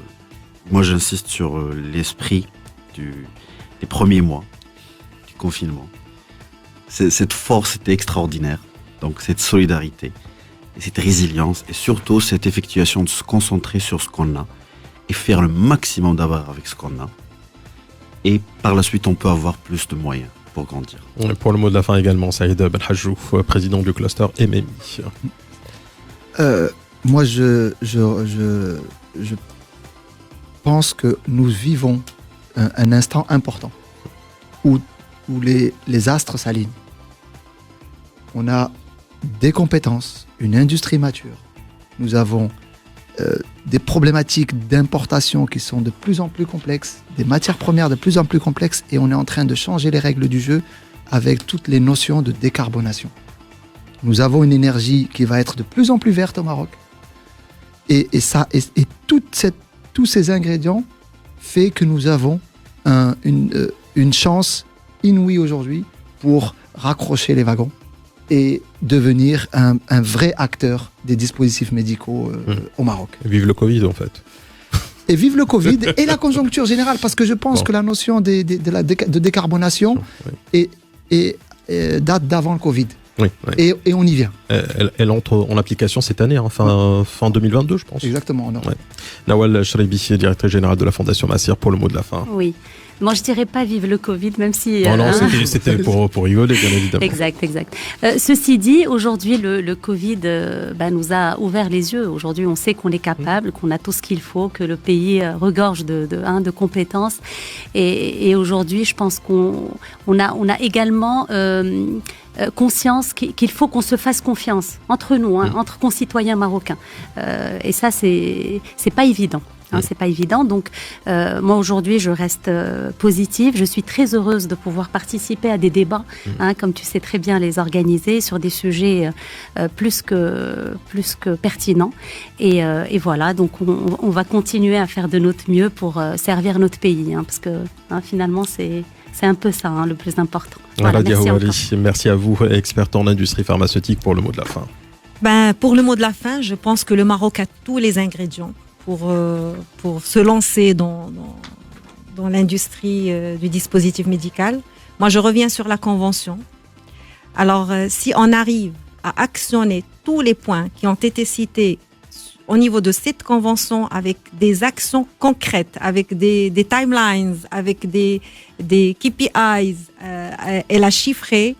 moi j'insiste sur l'esprit des premiers mois du confinement. Cette force était extraordinaire, donc cette solidarité, et cette résilience, et surtout cette effectuation de se concentrer sur ce qu'on a et faire le maximum d'avoir avec ce qu'on a. Et par la suite, on peut avoir plus de moyens pour grandir. Pour le mot de la fin également, Saïd Benhajou, président du cluster MMI. Moi, je pense que nous vivons un instant important où les astres s'alignent. On a des compétences, une industrie mature. Nous avons des problématiques d'importation qui sont de plus en plus complexes, des matières premières de plus en plus complexes, et on est en train de changer les règles du jeu avec toutes les notions de décarbonation. Nous avons une énergie qui va être de plus en plus verte au Maroc. Et tous ces ingrédients fait que nous avons une chance inouïe aujourd'hui pour raccrocher les wagons et devenir un vrai acteur des dispositifs médicaux au Maroc. Et vive le Covid, en fait. Et vive le Covid et la conjoncture générale, parce que je pense que la notion de décarbonation date d'avant le Covid. Oui. Et on y vient. Elle entre en application cette année, fin 2022, je pense. Exactement. Nawal Chreibi, directrice générale de la Fondation Massir, pour le mot de la fin. Oui. Moi, je dirais pas vive le Covid, même si... Non, c'était pour rigoler, bien évidemment. Exact. Ceci dit, aujourd'hui, le Covid nous a ouvert les yeux. Aujourd'hui, on sait qu'on est capable, qu'on a tout ce qu'il faut, que le pays regorge de compétences. Et aujourd'hui, je pense qu'on a également... conscience qu'il faut qu'on se fasse confiance entre nous, entre concitoyens marocains. Et ça, c'est pas évident. C'est pas évident. Donc, moi, aujourd'hui, je reste positive. Je suis très heureuse de pouvoir participer à des débats, comme tu sais très bien les organiser, sur des sujets plus que pertinents. Et voilà, donc on va continuer à faire de notre mieux pour servir notre pays, parce que finalement, c'est un peu ça, le plus important. Voilà, merci à vous, experte en industrie pharmaceutique, pour le mot de la fin. Pour le mot de la fin, je pense que le Maroc a tous les ingrédients pour se lancer dans l'industrie du dispositif médical. Moi, je reviens sur la convention. Alors, si on arrive à actionner tous les points qui ont été cités au niveau de cette convention, avec des actions concrètes, avec des timelines, avec des KPIs, elle a chiffré,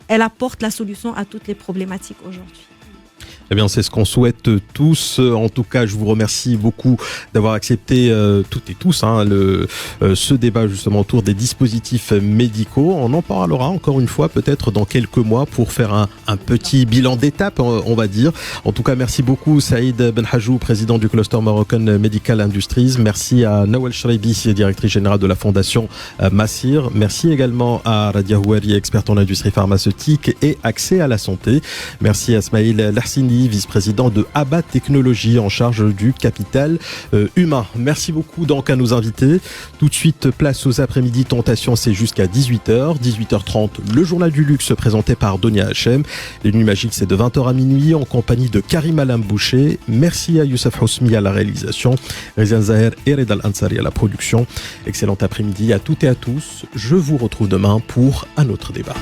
elle apporte la solution à toutes les problématiques aujourd'hui. Eh bien, c'est ce qu'on souhaite tous. En tout cas, je vous remercie beaucoup d'avoir accepté toutes et tous ce débat justement autour des dispositifs médicaux. On en parlera encore une fois peut-être dans quelques mois pour faire un petit bilan d'étape, on va dire. En tout cas, merci beaucoup Saïd Benhajou, président du cluster Moroccan Medical Industries. Merci à Nawal Chreibi, directrice générale de la Fondation Massir. Merci également à Radia Houari, experte en industrie pharmaceutique et accès à la santé. Merci à Ismaël Larsini, Khalili, vice-président de ABBA Technologies en charge du capital humain. Merci beaucoup donc à nos invités. Tout de suite, place aux après-midi Tentation, c'est jusqu'à 18h. 18h30, le journal du luxe présenté par Donia Hachem. Les Nuits Magiques, c'est de 20h à minuit en compagnie de Karim Alam Boucher. Merci à Youssef Housmi à la réalisation, Rizan Zahir et Reda Al-Ansari à la production. Excellent après-midi à toutes et à tous. Je vous retrouve demain pour un autre débat.